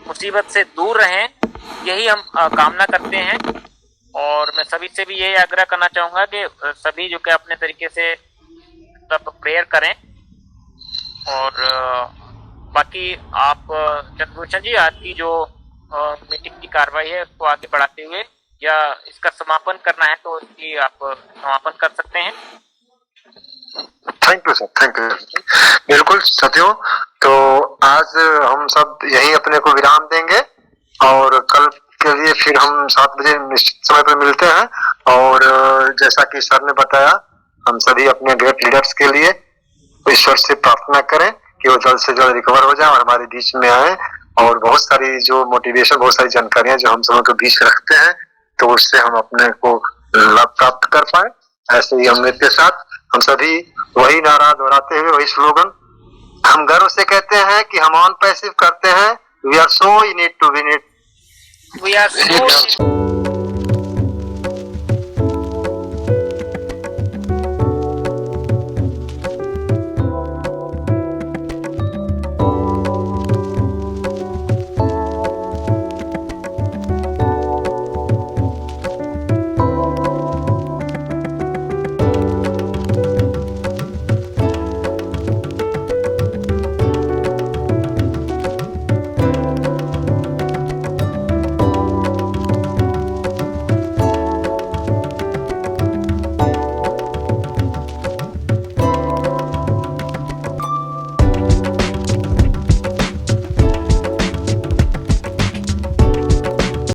मुसीबत से दूर रहें, यही हम कामना करते हैं। और मैं सभी से भी यही आग्रह करना चाहूंगा कि सभी जो क्या अपने तरीके से सब प्रेयर करें। और बाकी आप चंद्रभूषण जी आज की जो मीटिंग की कार्रवाई है उसको आगे बढ़ाते हुए या इसका समापन करना है तो इसकी आप समापन कर सकते हैं। Thank you sir, thank you. बिल्कुल साथियों, तो आज हम सब यही अपने को विराम देंगे और कल के लिए फिर हम 7 बजे निश्चित समय पर मिलते हैं। और जैसा कि सर ने बताया, हम सभी अपने ग्रेट लीडर्स के लिए ईश्वर से प्रार्थना करें कि वो जल्द से जल्द रिकवर हो जाए और हमारे बीच में आए। और बहुत सारी जो मोटिवेशन, बहुत सारी जानकारियां जो हम सबों के बीच रखते हैं, तो उससे हम अपने को लाभ प्राप्त कर पाए। ऐसे ही अमृत के साथ हम सभी वही नारा दोहराते हुए, वही स्लोगन हम गर्व से कहते हैं कि हम ऑन पैसिव करते हैं, we are so in it to win it. We are so